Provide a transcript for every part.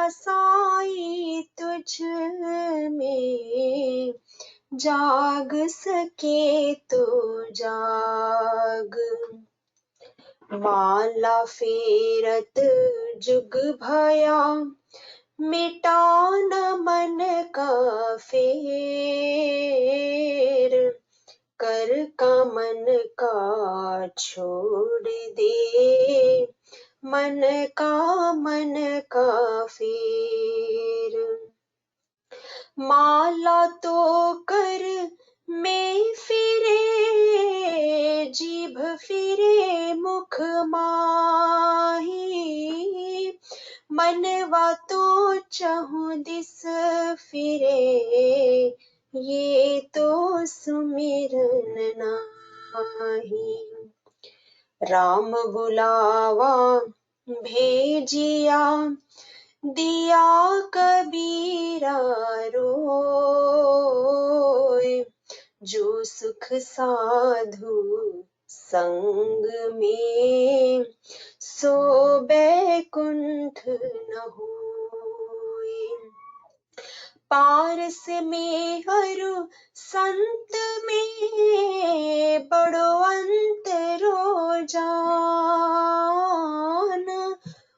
साई तुझ में, जाग सके तो जाग। माला फेरत जुग भया, मिटा न मन का फेर, कर का मन का छोड़ दे, मन का फेर। माला तो कर में फिरे, जीभ फिरे मुख माही, मनवा तो चहुँ दिस फिरे, ये तो सुमिरन नाही। राम बुलावा भेजिया, दिया कबीरा रोय, जो सुख साधु संग में, सो बैकुंठ न होय। पारस में हरु संत में, बड़ो अंतरो जान,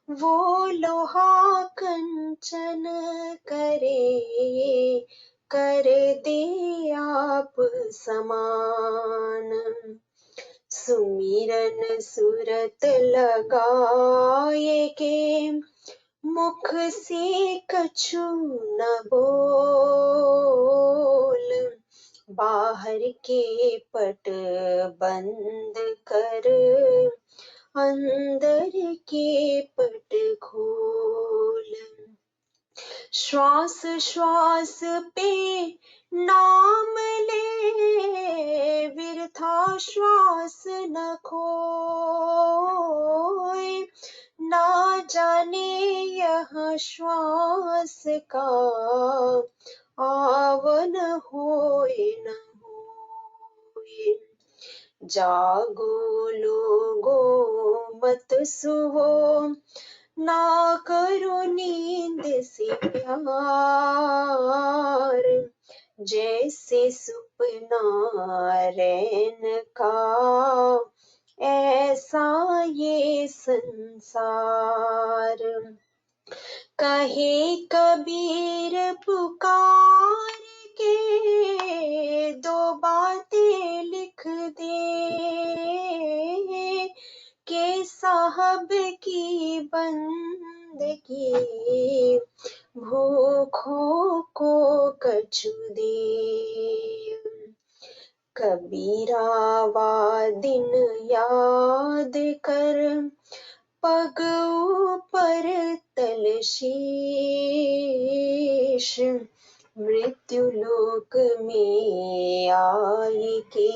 वो लोहा कंचन करे, कर दे आप समान। सुमिरन सुरत लगाए के, मुख से कछु न बोल, बाहर के पट बंद कर, अंदर के पट खोल। श्वास श्वास पे नाम ले, वृथा श्वास न खोए, ना जाने यह श्वास का आवन होए न होए। जागो लोगो मत सुवो, ना करो नींद से प्यार, जैसे सुपना रैन का, ऐसा ये संसार। कहे कबीर पुकार के, दो बातें लिख दे, के साहब की बंदगी, भूखों को कछु दे। कबीरावा दिन याद कर, पग ऊपर तल शीश, मृत्यु लोक में आए के,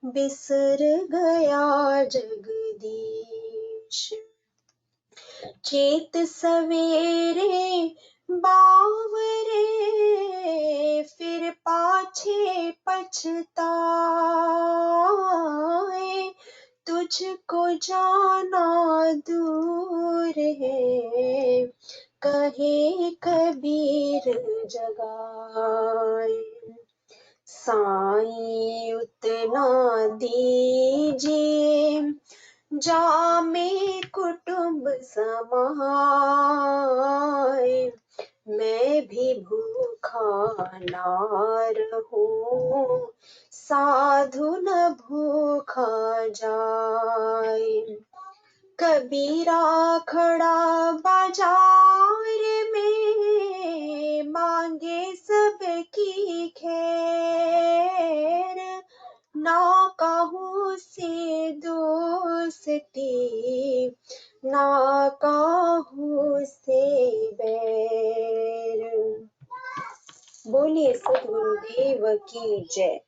बिसर गया जगदीश। चेत सवेरे बावरे, फिर पाछे पछताए, तुझको जाना दूर है, कहे कबीर जगाए। साईं उतना दीजिए, जामे कुटुंब समाए, मैं भी भूखा ना रहूं, साधु न भूखा जाए। कबीरा खड़ा बाजार में, मांगे सबकी खैर, ना काहू से दोस्ती, ना काहू से बैर। बोलिए सद्गुरुदेव की जय।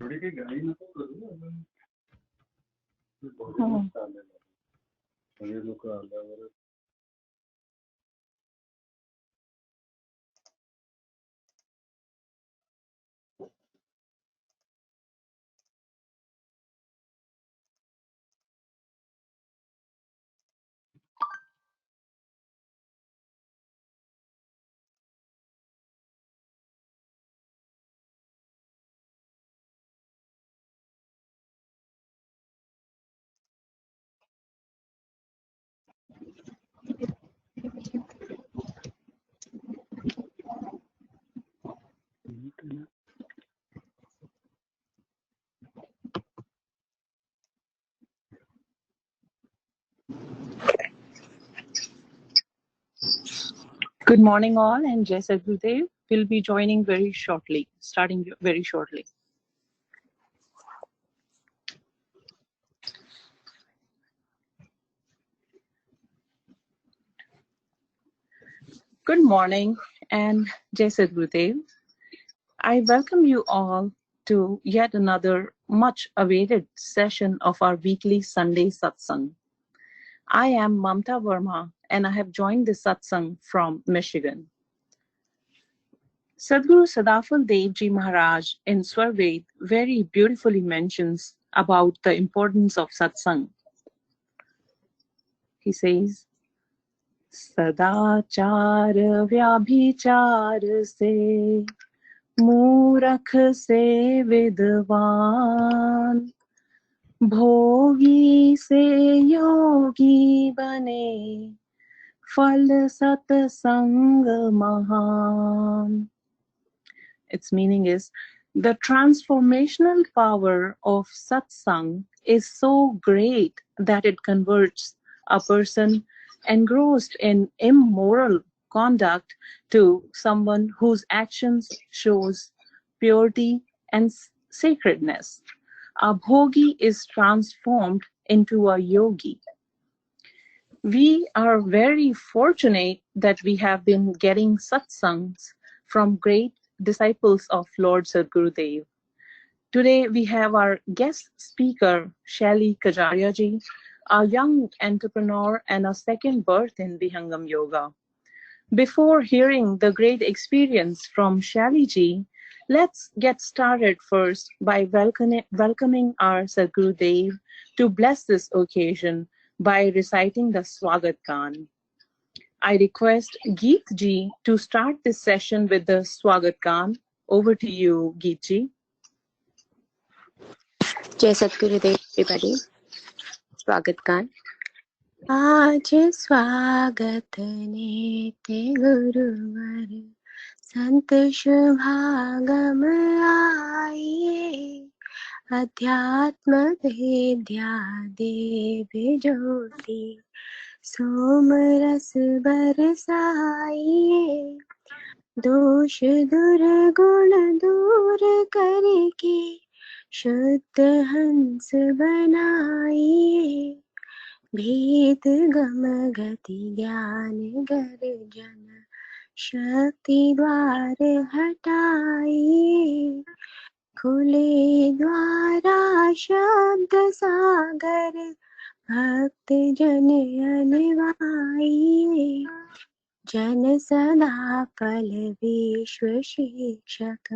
थोड़ी की गाड़ी नको करू सगळे लोक आल्यावर Good morning, all, and Jai Sadgurudev will be joining very shortly, starting very shortly. Good morning, and Jai Sadgurudev. I welcome you all to yet another much awaited session of our weekly Sunday Satsang. I am Mamta Verma, and I have joined the Satsang from Michigan. Sadhguru Sadafal Dev Ji Maharaj in Swarved very beautifully mentions about the importance of Satsang. He says, सदाचार व्याभिचार से मूरख से विद्वान भोगी से योगी बने फल सत्संग महान. Its meaning is, the transformational power of satsang is so great that it converts a person engrossed in immoral conduct to someone whose actions shows purity and sacredness. A bhogi is transformed into a yogi. We are very fortunate that we have been getting satsangs from great disciples of Lord Sadgurudev. Today we have our guest speaker, Shelley Kajaria ji, a young entrepreneur and a second birth in Vihangam Yoga. Before hearing the great experience from Shaily ji, let's get started first by welcoming our Sadgurudev to bless this occasion by reciting the Swagat Gan. I request Geet ji to start this session with the Swagat Gan. Over to you, Geet ji. जय Satgurudev everybody. स्वागत गान. आज स्वागत नित्य गुरुवर संत शुभागम आइए अध्यात्म विद्या देव ज्योति सोम रस बरसाइए दोष दुर्गुण दूर करके शुद्ध हंस बनाइए भेद गम गति ज्ञान गर्जन शक्ति द्वार हटाइए खुले द्वारा शब्द सागर भक्त जन अनवाइए जन सदा फल विश्व शिक्षक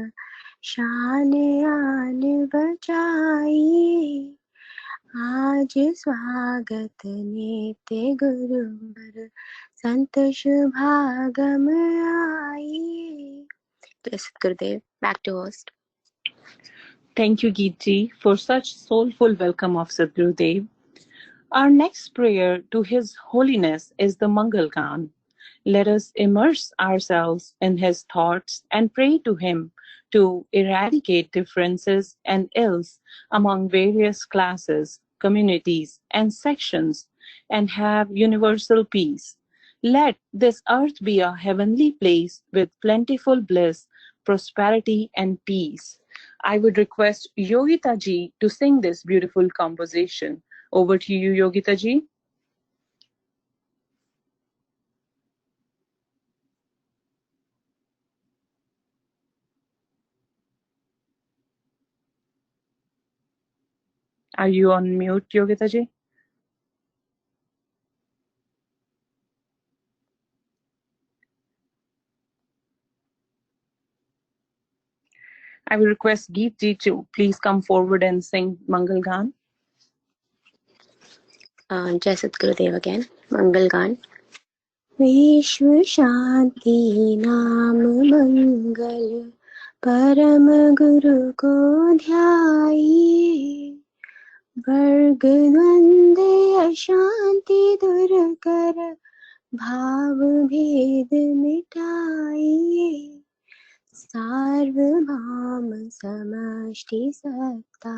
शान आन बचाइए आज स्वागत नित्य गुरुवर संत शुभागम आइए. Blessed Gurudev, back to host. Thank you, Geet ji, for such soulful welcome of Sadgurudev. Our next prayer to His Holiness is the Mangal Gan. Let us immerse ourselves in his thoughts and pray to him to eradicate differences and ills among various classes, communities, and sections and have universal peace. Let this earth be a heavenly place with plentiful bliss, prosperity, and peace. I would request Yogita ji to sing this beautiful composition. Over to you, Yogita ji. Are you on mute, Yogita ji? I will request Geet ji to please come forward and sing Mangal Gan. Jai Sadgurudev again. Mangal Gan. विश्व शांति नाम मंगल परम गुरु को ध्याइए वर्ग द्वंद्व अशांति दूर कर भाव भेद मिटाइए सार्वभौम समष्टि सत्ता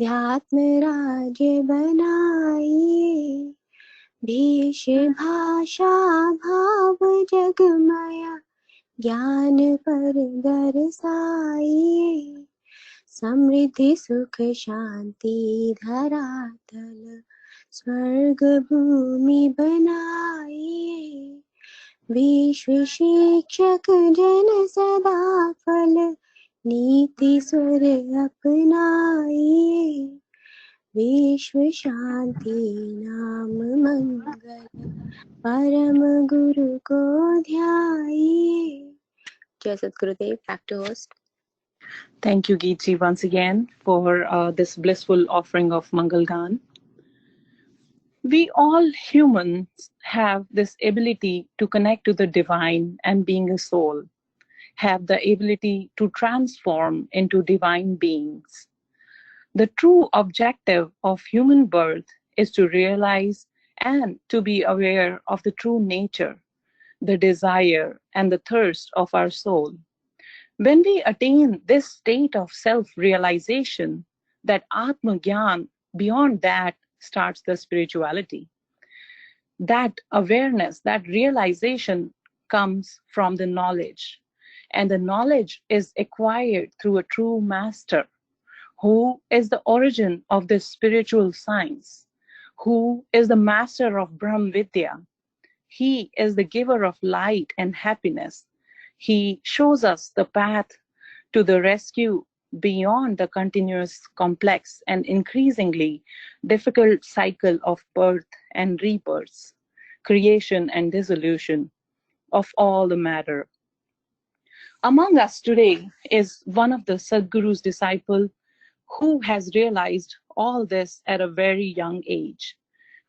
ध्यात्म राज्य बनाइए भेष भाषा भाव जगमया ज्ञान पर दरसाई समृद्धि सुख शांति धरातल स्वर्ग भूमि बनाई विश्व शिक्षक जन सदा फल नीति सुर अपनाई विश्व शांति नाम मंगल परम गुरु को ध्याई. जय सद्गुरुदेव. Back to host. Thank you, Geetji, once again for this blissful offering of Mangal Gan. We all humans have this ability to connect to the divine, and being a soul, have the ability to transform into divine beings. The true objective of human birth is to realize and to be aware of the true nature, the desire and the thirst of our soul. When we attain this state of self-realization, that Atma Gyan, beyond that starts the spirituality. That awareness, that realization comes from the knowledge. And the knowledge is acquired through a true master, who is the origin of this spiritual science, who is the master of Brahm Vidya. He is the giver of light and happiness. He shows us the path to the rescue beyond the continuous, complex, and increasingly difficult cycle of birth and rebirth, creation and dissolution of all the matter. Among us today is one of the Sadguru's disciple who has realized all this at a very young age.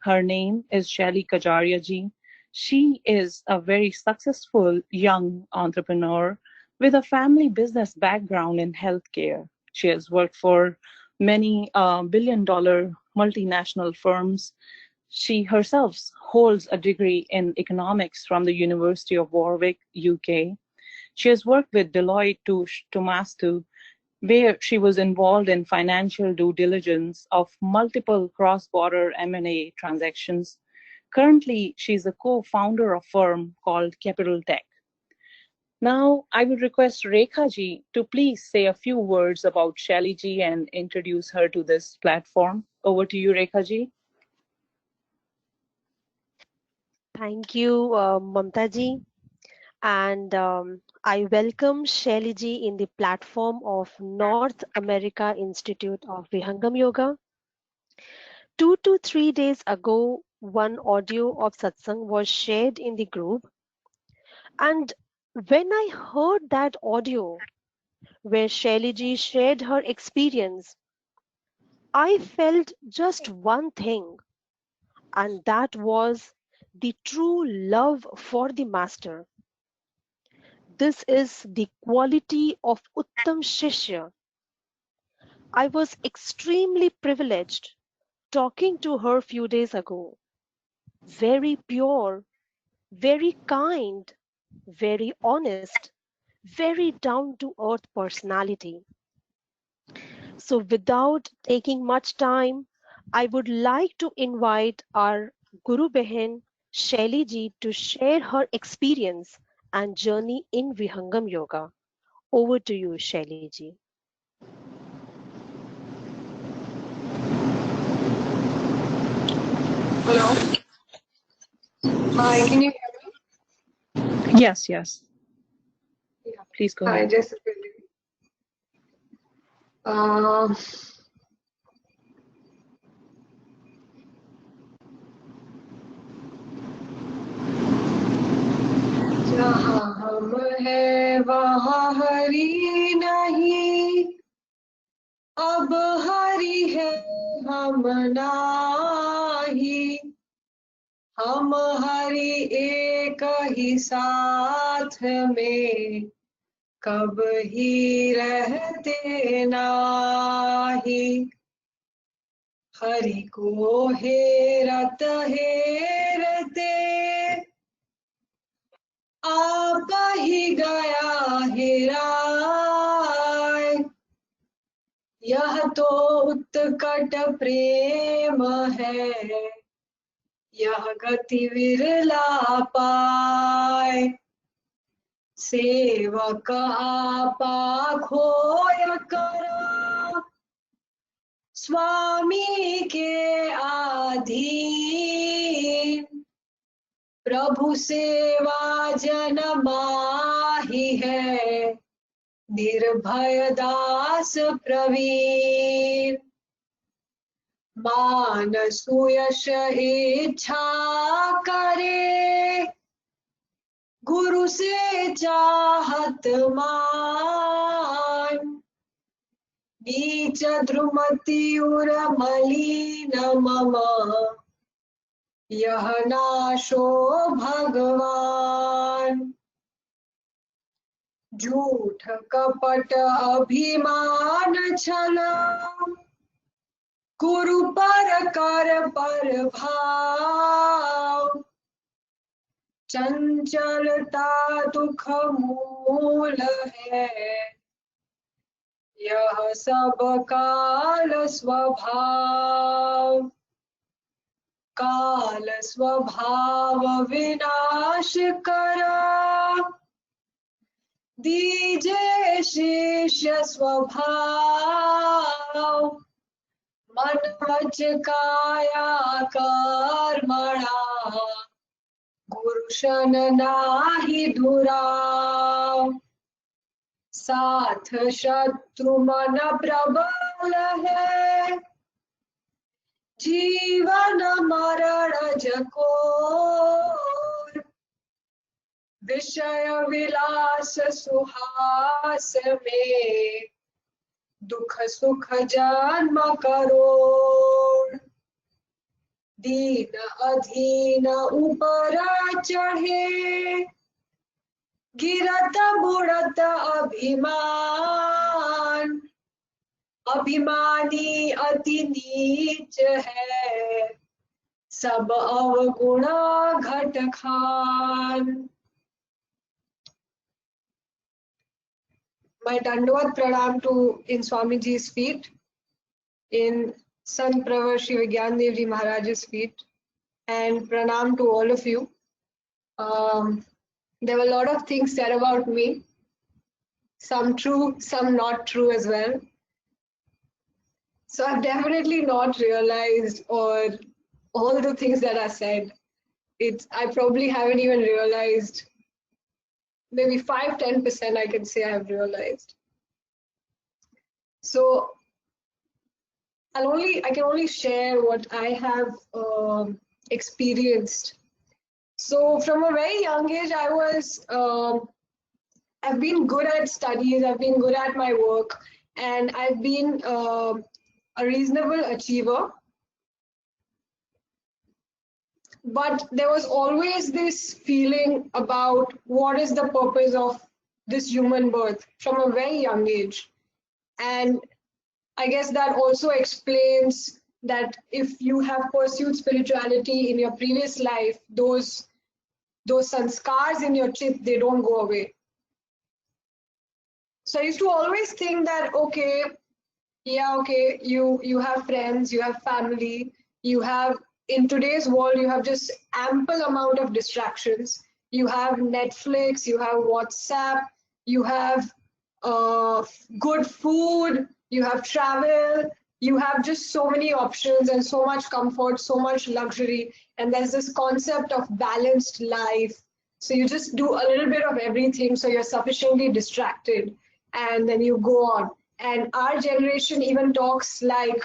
Her name is Shelley Kajaria ji. She is a very successful young entrepreneur with a family business background in healthcare. She has worked for many billion-dollar multinational firms. She herself holds a degree in economics from the University of Warwick, UK. She has worked with Deloitte Touche Tohmatsu, where she was involved in financial due diligence of multiple cross-border M&A transactions. Currently, she's a co-founder of a firm called Capital Tech. Now, I would request Rekha ji to please say a few words about Shaily ji and introduce her to this platform. Over to you, Rekha ji. Thank you, Mamta ji. And I welcome Shaily ji in the platform of North America Institute of Vihangam Yoga. 2 to 3 days ago, one audio of Satsang was shared in the group. And when I heard that audio where Shaily ji shared her experience, I felt just one thing, and that was the true love for the Master. This is the quality of Uttam Shishya. I was extremely privileged talking to her few days ago. Very pure, very kind, very honest, very down to earth personality. So, without taking much time, I would like to invite our Guru Behin Shaily ji to share her experience and journey in Vihangam Yoga. Over to you, Shaily ji. Hello. Hi, can you hear me? Yes, yes. Yeah. Please go Hi, ahead. Jessica. जहाँ हम हैं वहाँ हरी नहीं, अब हरी है हम नाही, हम हरी एक ही साथ में कब ही रहते नाही, हरि को हेरत हेरते आप ही गया हेराय, यह तो उत्कट प्रेम है, यह गति विरला पाए। सेवक आपा खोय कर स्वामी के अधीन। प्रभु सेवा जन माही है निर्भय दास प्रवीण। मान सुयश इच्छा करे गुरु से चाहत मान। नीच द्रुमति उर मलिन मम यह नाशो भगवान। झूठ कपट अभिमान छल गुरु पर कर पर भाव। चंचलता दुख मूल है यह सब काल स्वभाव। काल स्वभाव विनाश करा दीजे शिष्य स्वभाव। मन वच काया कर्मणा गुरुशन नाही दुराव। साथ शत्रु मन प्रबल है जीवन मरण जकोर। विषय विलास सुहास में दुख सुख जन्म करोड़। दीन अधीन ऊपर चढ़े गिरत बुढ़त अभिमान। अभिमानी अति नीच है सब अवगुण घट Khan. My Dandavat Pranam to in Swamiji's feet, in Sant Pravar Shri Vigyan Dev Ji Maharaj's feet, and Pranam to all of you. There were a lot of things said about me, some true, some not true as well. So I've definitely not realized or all the things that are said. I probably haven't even realized. Maybe 5-10% I can say I've realized. So I can only share what I have experienced. So from a very young age, I've been good at studies, I've been good at my work, and I've been a reasonable achiever. But there was always this feeling about what is the purpose of this human birth from a very young age. And I guess that also explains that if you have pursued spirituality in your previous life, those sanskars in your chip, they don't go away. So I used to always think that, okay, you have friends, you have family, you have, in today's world, you have just ample amount of distractions. You have Netflix, you have WhatsApp, you have good food, you have travel, you have just so many options and so much comfort, so much luxury. And there's this concept of balanced life. So you just do a little bit of everything, so you're sufficiently distracted, and then you go on. And our generation even talks like,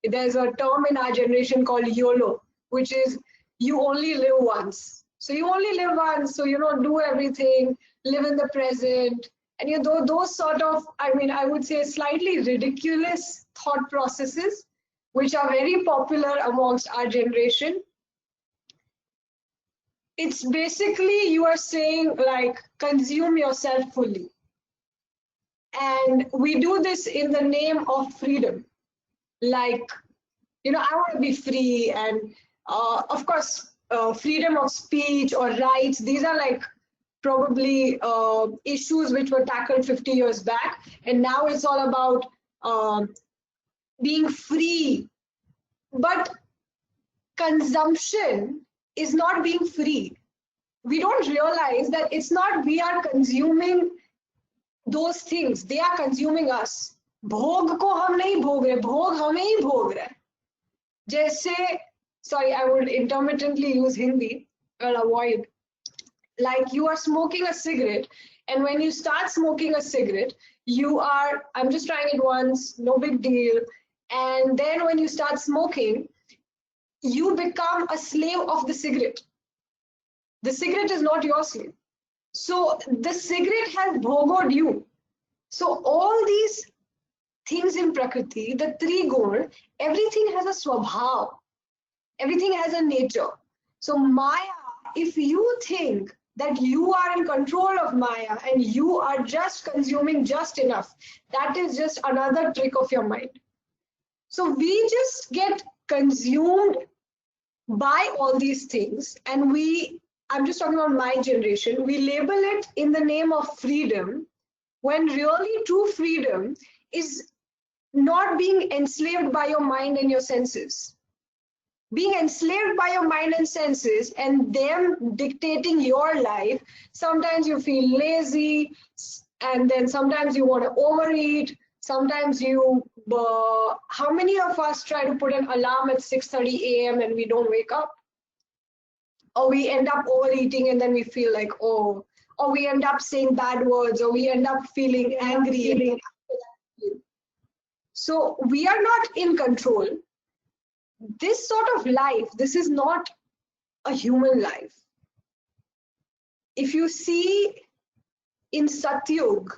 there's a term in our generation called YOLO, which is you only live once. So you only live once, so do everything, live in the present. And those sort of, I would say slightly ridiculous thought processes, which are very popular amongst our generation. It's basically you are saying like, consume yourself fully. And we do this in the name of freedom. Like, I want to be free, and of course, freedom of speech or rights, these are like probably issues which were tackled 50 years back, and now it's all about being free. But consumption is not being free. We don't realize that it's not we are consuming those things, they are consuming us. भोग को हम नहीं भोग रहे, भोग हमें ही भोग रहे. जैसे, sorry, I would intermittently use Hindi, I'll avoid. Like you are smoking a cigarette, and when you start smoking a cigarette, you are, I'm just trying it once, no big deal. And then when you start smoking, you become a slave of the cigarette. The cigarette is not your slave. So the cigarette has bhogod you. So all these things in Prakriti, the three gun, everything has a swabhav. Everything has a nature. So Maya, if you think that you are in control of Maya and you are just consuming just enough, that is just another trick of your mind. So we just get consumed by all these things, and we, I'm just talking about my generation, we label it in the name of freedom, when really true freedom is not being enslaved by your mind and your senses. Being enslaved by your mind and senses and them dictating your life, sometimes you feel lazy, and then sometimes you want to overeat, sometimes you, how many of us try to put an alarm at 6:30 a.m. and we don't wake up? Or we end up overeating and then we feel like, oh, or we end up saying bad words, or we end up feeling angry. So we are not in control. This sort of life, this is not a human life. If you see in Satyug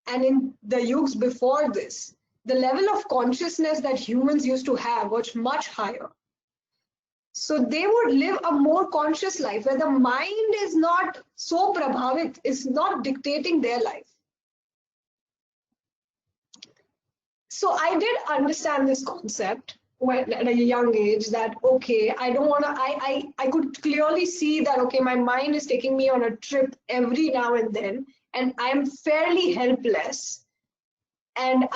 and in the yugs before this, the level of consciousness that humans used to have was much higher. So they would live a more conscious life where the mind is not so prabhavit, is not dictating their life. So I did understand this concept when at a young age, that okay, I don't want to, I could clearly see that okay, my mind is taking me on a trip every now and then, and I'm fairly helpless, and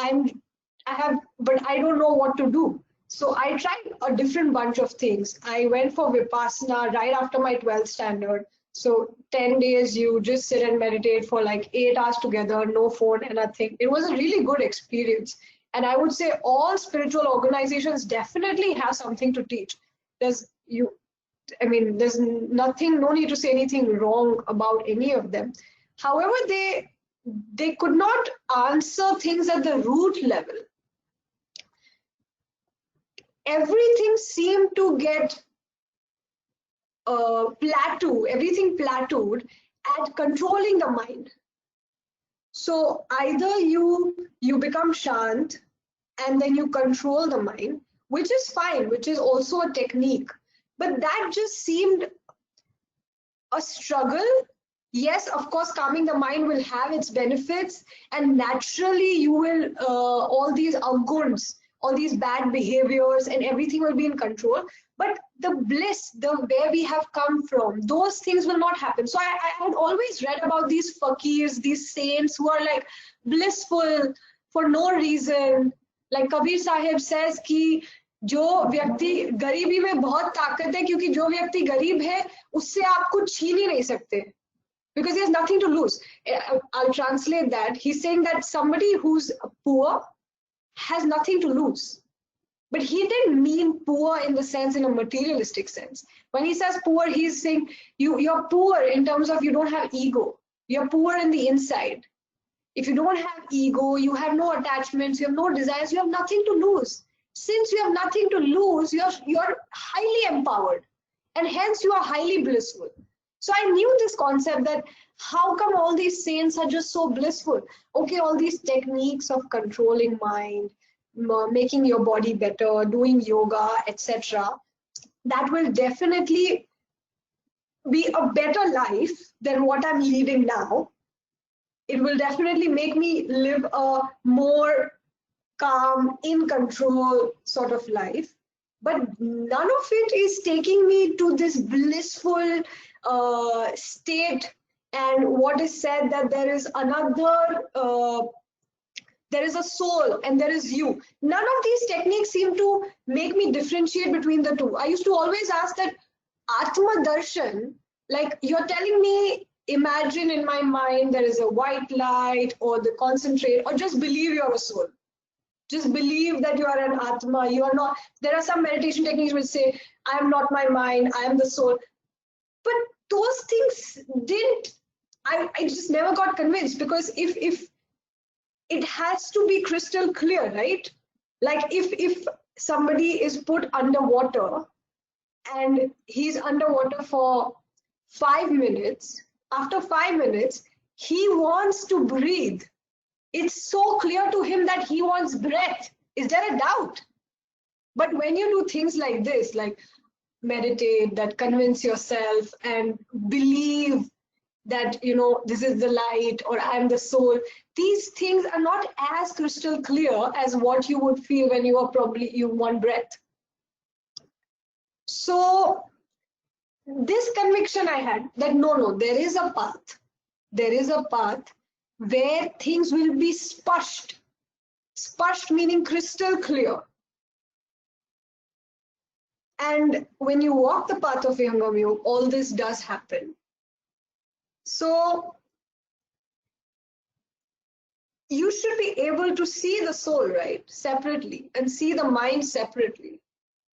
but I don't know what to do. So I tried a different bunch of things. I went for Vipassana right after my 12th standard. So 10 days, you just sit and meditate for like 8 hours together, no phone and nothing. It was a really good experience. And I would say all spiritual organizations definitely have something to teach. There's nothing, no need to say anything wrong about any of them. However, they could not answer things at the root level. Everything seemed to get everything plateaued at controlling the mind. So either you become shant and then you control the mind, which is fine, which is also a technique, but that just seemed a struggle. Yes, of course, calming the mind will have its benefits, and naturally you will, all these avguns, all these bad behaviors and everything will be in control, but the bliss, where we have come from, those things will not happen. So I had always read about these fakirs, these saints who are like blissful for no reason. Like Kabir Sahib says कि जो व्यक्ति गरीबी में बहुत ताकत है, क्योंकि जो व्यक्ति गरीब है उससे आप कुछ छीन ही नहीं सकते, because he has nothing to lose. I'll translate that. He's saying that somebody who's poor has nothing to lose. But he didn't mean poor in the sense, in a materialistic sense. When he says poor, he's saying you're poor in terms of you don't have ego. You're poor in the inside. If you don't have ego, you have no attachments, you have no desires, you have nothing to lose. Since you have nothing to lose, you're highly empowered, and hence you are highly blissful. So I knew this concept that how come all these saints are just so blissful? Okay, all these techniques of controlling mind, making your body better, doing yoga, etc., that will definitely be a better life than what I'm leading now. It will definitely make me live a more calm, in control sort of life. But none of it is taking me to this blissful state. And what is said that there is another There is a soul and there is you. None of these techniques seem to make me differentiate between the two. I used to always ask that Atma Darshan, like you're telling me, imagine in my mind there is a white light, or the concentrate, or just believe you're a soul. Just believe that you are an Atma. You are not. There are some meditation techniques which say, I am not my mind, I am the soul. But those things didn't, I just never got convinced, because if it has to be crystal clear, right? Like if somebody is put underwater and he's underwater for 5 minutes, after 5 minutes, he wants to breathe. It's so clear to him that he wants breath. Is there a doubt? But when you do things like this, like meditate, that convince yourself and believe that, you know, this is the light, or I am the soul, these things are not as crystal clear as what you would feel when you are you want breath. So this conviction I had that no, there is a path. There is a path where things will be spashed. Spashed meaning crystal clear. And when you walk the path of Vihangam Yoga, all this does happen. So you should be able to see the soul, right, separately, and see the mind separately.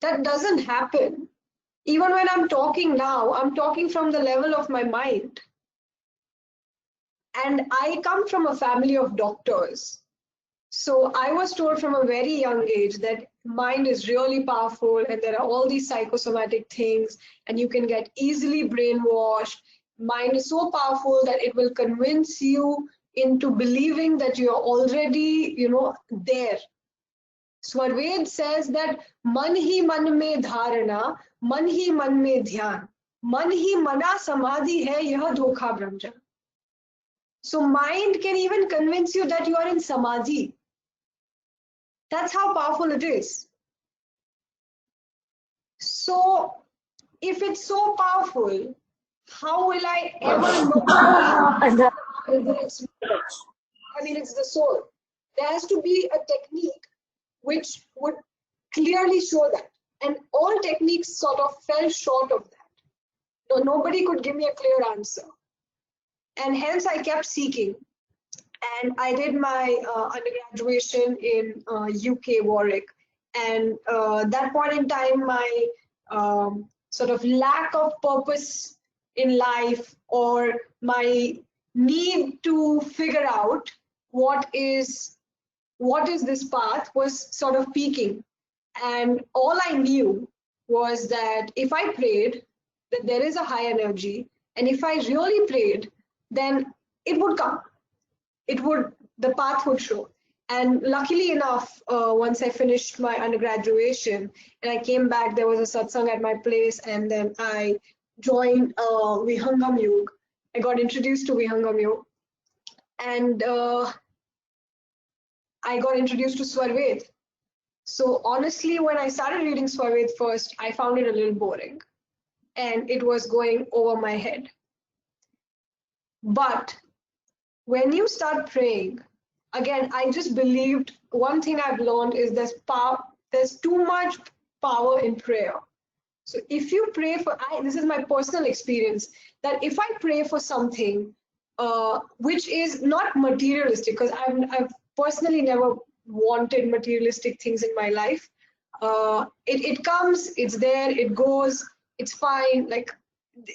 That doesn't happen. Even when I'm talking now, I'm talking from the level of my mind. And I come from a family of doctors. So I was told from a very young age that mind is really powerful and there are all these psychosomatic things and you can get easily brainwashed. Mind is so powerful that it will convince you into believing that you're already, you know, there. Swarved says that man hi man mein dharana, man hi man mein dhyan, man hi mana samadhi hai, yah dhokha brahmjan. So mind can even convince you that you are in samadhi. That's how powerful it is. So if it's so powerful, how will I ever know whether it's the soul? There has to be a technique which would clearly show that. And all techniques sort of fell short of that. So nobody could give me a clear answer. And hence I kept seeking. And I did my undergraduation in UK, Warwick. And that point in time, my sort of lack of purpose in life, or my need to figure out what is this path, was sort of peaking. And all I knew was that if I prayed, that there is a high energy, and if I really prayed, then it would come. The path would show. And luckily enough, once I finished my undergraduation and I came back, there was a satsang at my place, and then I joined Vihangam Yoga. I got introduced to Vihangam Yoga, and I got introduced to Swarved. So honestly, when I started reading Swarved first, I found it a little boring, and it was going over my head. But when you start praying, again, I just believed, one thing I've learned is there's too much power in prayer. So if you pray for, this is my personal experience, that if I pray for something which is not materialistic, because I've personally never wanted materialistic things in my life. It comes, it's there, it goes, it's fine. Like,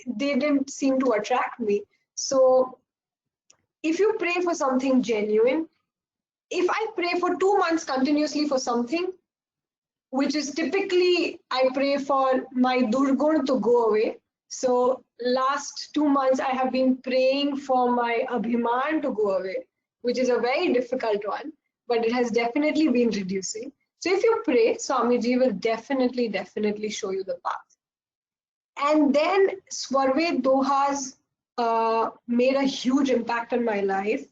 they didn't seem to attract me. So if you pray for something genuine, if I pray for 2 months continuously for something, which is typically, I pray for my durgun to go away. So last 2 months, I have been praying for my abhiman to go away, which is a very difficult one, but it has definitely been reducing. So if you pray, Swamiji will definitely show you the path. And then Swarved Dohas made a huge impact on my life.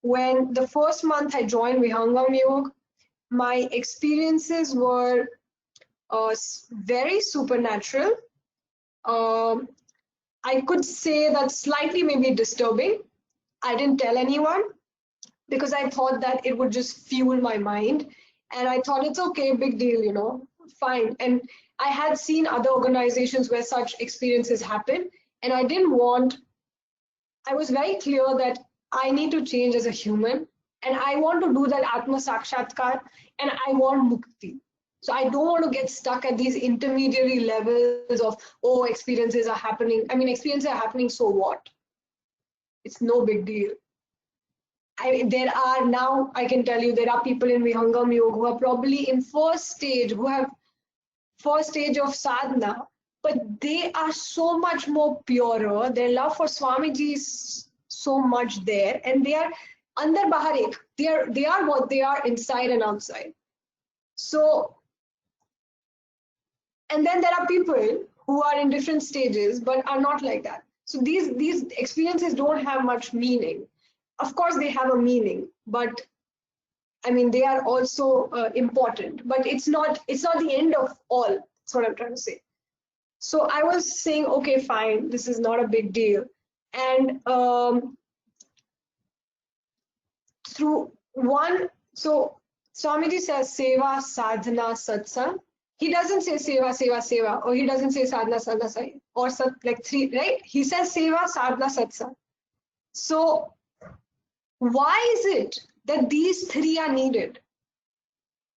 When the first month I joined Vihangam Yoga, my experiences were very supernatural. I could say that slightly maybe disturbing. I didn't tell anyone. because I thought that it would just fuel my mind. And I thought it's okay, big deal, you know, fine. And I had seen other organizations where such experiences happen, and I was very clear that I need to change as a human, and I want to do that Atma Sakshatkar, and I want Mukti. So I don't want to get stuck at these intermediary levels of, oh, experiences are happening. I mean, experiences are happening, so what? It's no big deal. There are now, I can tell you, there are people in Vihangam Yoga who are probably in first stage, who have first stage of sadhana, but they are so much more purer. Their love for Swamiji is so much there, and they are andar bahar ek. They are what they are inside and outside. So, and then there are people who are in different stages but are not like that. So these experiences don't have much meaning. Of course, they have a meaning, but I mean, they are also important. But it's not the end of all. That's what I'm trying to say. So I was saying, okay, fine, this is not a big deal. And so Swamiji says seva, sadhana, satsang. He doesn't say seva, seva, seva, or he doesn't say sadhana, sadhana, or like three, right? He says seva, sadhana, satsang. So why is it that these three are needed?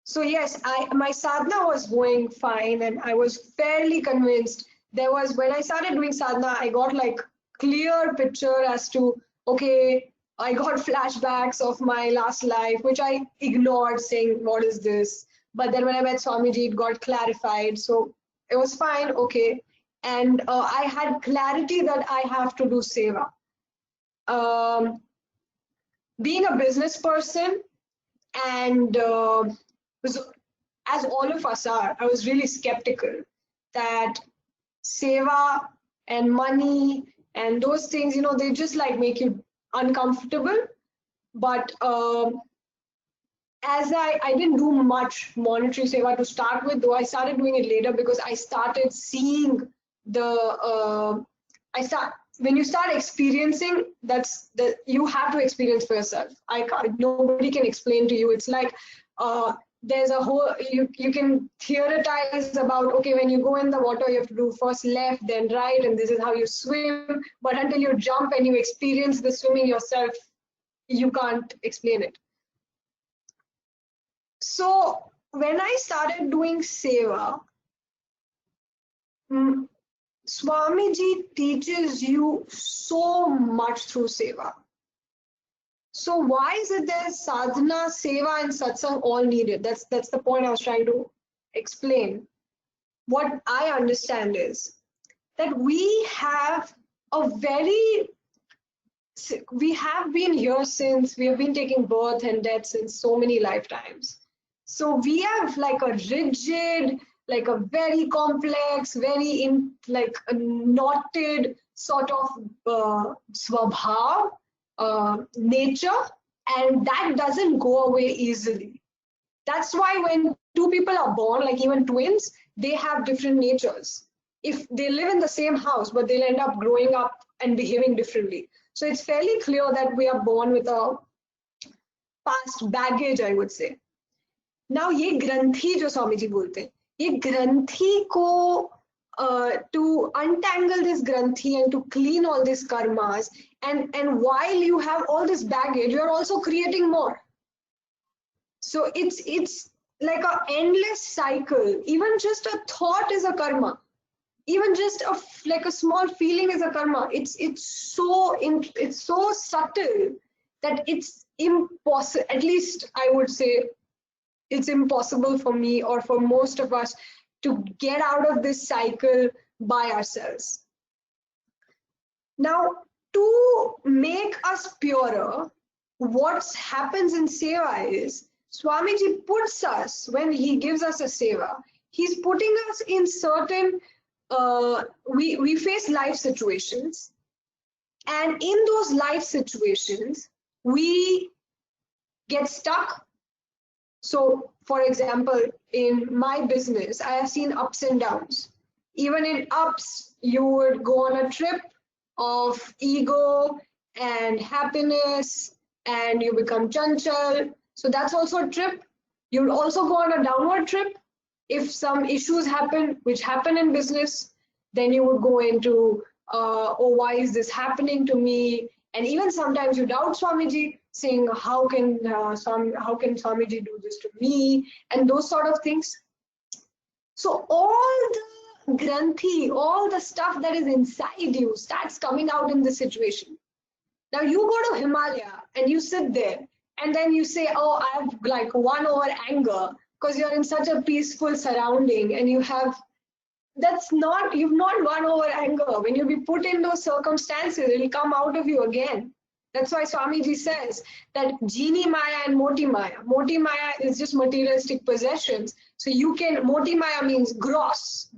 So yes, my sadhana was going fine, and I was fairly convinced. There was, when I started doing sadhana, I got like clear picture as to, okay, I got flashbacks of my last life, which I ignored, saying, what is this? But then when I met Swamiji, it got clarified. So it was fine, okay. And I had clarity that I have to do seva. Being a business person, and as all of us are, I was really skeptical that seva and money and those things, you know, they just like make you uncomfortable. But as I didn't do much monetary seva to start with, though I started doing it later because I started seeing when you start experiencing, you have to experience for yourself. Nobody can explain to you. It's like there's a whole, you can theorize about, okay, when you go in the water, you have to do first left, then right, and this is how you swim. But until you jump and you experience the swimming yourself, you can't explain it. So when I started doing seva, Swamiji teaches you so much through seva. So why is it there's sadhana, seva, and satsang all needed? That's the point I was trying to explain. What I understand is that we have been here since we have been taking birth and death since so many lifetimes. So we have like a rigid, like a very complex, like a knotted sort of swabhav, nature, and that doesn't go away easily. That's why when two people are born, like even twins, they have different natures. If they live in the same house, but they'll end up growing up and behaving differently. So it's fairly clear that we are born with a past baggage, I would say. Now, ये ग्रंथि जो स्वामी जी बोलते हैं, ये ग्रंथि को to untangle this granthi and to clean all these karmas, and while you have all this baggage, you're also creating more. So it's like an endless cycle. Even just a thought is a karma. Even just like a small feeling is a karma. It's so subtle that it's impossible. At least I would say it's impossible for me or for most of us to get out of this cycle by ourselves. Now, to make us purer, what happens in seva is Swamiji puts us, when he gives us a seva, he's putting us in certain, we face life situations, and in those life situations, we get stuck. So, for example, in my business, I have seen ups and downs. Even in ups, you would go on a trip of ego and happiness and you become chanchal. So that's also a trip. You'll also go on a downward trip. If some issues happen, which happen in business, then you would go into, oh, why is this happening to me? And even sometimes you doubt Swamiji, saying, how can Swamiji do this to me? And those sort of things. So all the granthi, all the stuff that is inside you starts coming out in the situation. Now you go to Himalaya and you sit there and then you say, oh, I have like won over anger because you're in such a peaceful surrounding and you have, you've not won over anger. When you be put in those circumstances, it'll come out of you again. That's why Swamiji says that Genie Maya and Moti Maya. Moti Maya is just materialistic possessions. So you can, Moti Maya means gross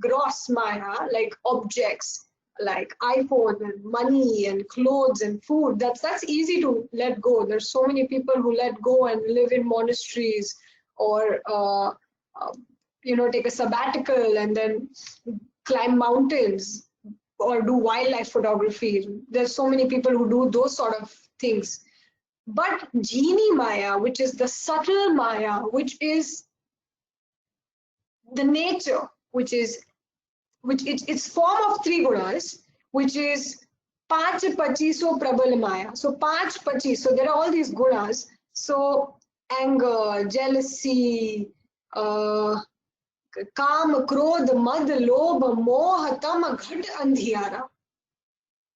Maya, like objects, like iPhone and money and clothes and food. That's easy to let go. There's so many people who let go and live in monasteries or take a sabbatical and then climb mountains or do wildlife photography. There's so many people who do those sort of things. But Genie Maya, which is the subtle Maya, which is the nature, it's form of three gunas, which is Panch Pachiso Prabal Maya. So Panch Pachi, so there are all these gunas. So anger, jealousy, Kam, Krodh, Mad, Lobh, Moh, Tam, Ghat, Andhiyara.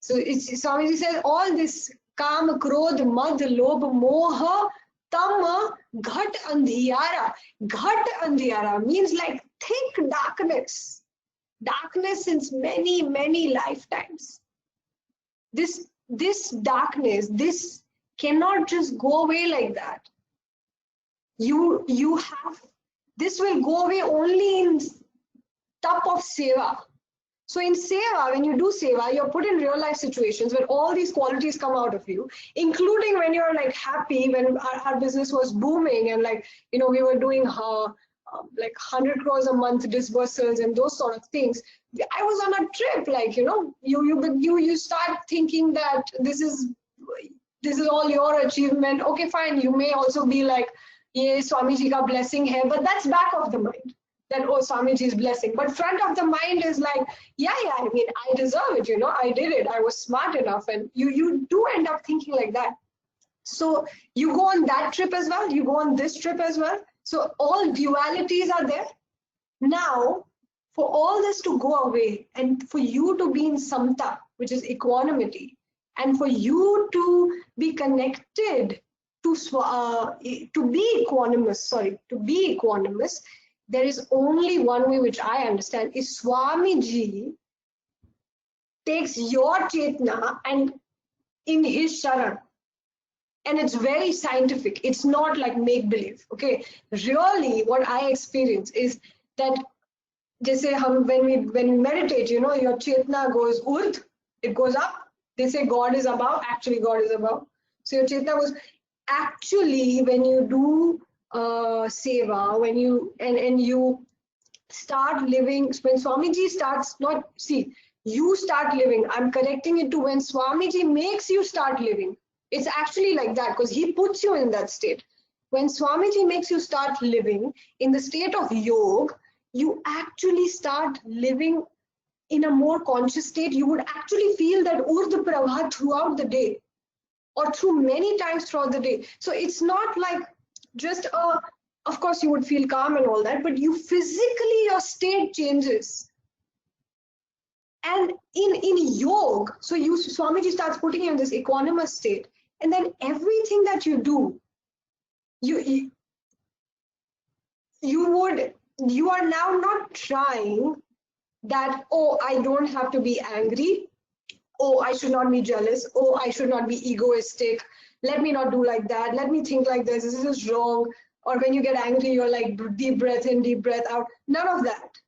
So Swamiji says all this Kam, Krodh, Mad, Lobh, Moh, Tam, Ghat, Andhiyara. Ghat, Andhiyara means like thick darkness. Darkness since many, many lifetimes. This darkness, this cannot just go away like that. This will go away only in tap of seva. So in seva, when you do seva, you're put in real life situations where all these qualities come out of you, including when you're like happy, when our business was booming and like, we were doing like 100 crores a month disbursals and those sort of things. I was on a trip, like, you start thinking that this is all your achievement. Okay, fine. You may also be like, yeah, Swamiji ka blessing hai, but that's back of the mind. That, oh, Swamiji's blessing. But front of the mind is like, yeah, I mean, I deserve it, I did it. I was smart enough. And you do end up thinking like that. So you go on that trip as well. You go on this trip as well. So all dualities are there. Now, for all this to go away and for you to be in samta, which is equanimity, and for you to be connected to be equanimous, there is only one way which I understand is Swamiji takes your Chetna and in his Sharan. And it's very scientific. It's not like make-believe, okay? Really, what I experience is that when we meditate, your Chetna goes urdh, it goes up. They say God is above, actually God is above. So your Chetna goes, actually when you do seva, when you start living, when Swamiji starts, you start living. I'm correcting it to when Swamiji makes you start living. It's actually like that because he puts you in that state. When Swamiji makes you start living in the state of yoga, you actually start living in a more conscious state. You would actually feel that Urdhva Prabha throughout the day or through many times throughout the day. So it's not like just of course you would feel calm and all that, but you physically, your state changes. And in yoga, so Swamiji starts putting you in this equanimous state. And then everything that you do, you are now not trying that, oh, I don't have to be angry. Oh, I should not be jealous. Oh, I should not be egoistic. Let me not do like that. Let me think like this. This is wrong. Or when you get angry, you're like, deep breath in, deep breath out. None of that.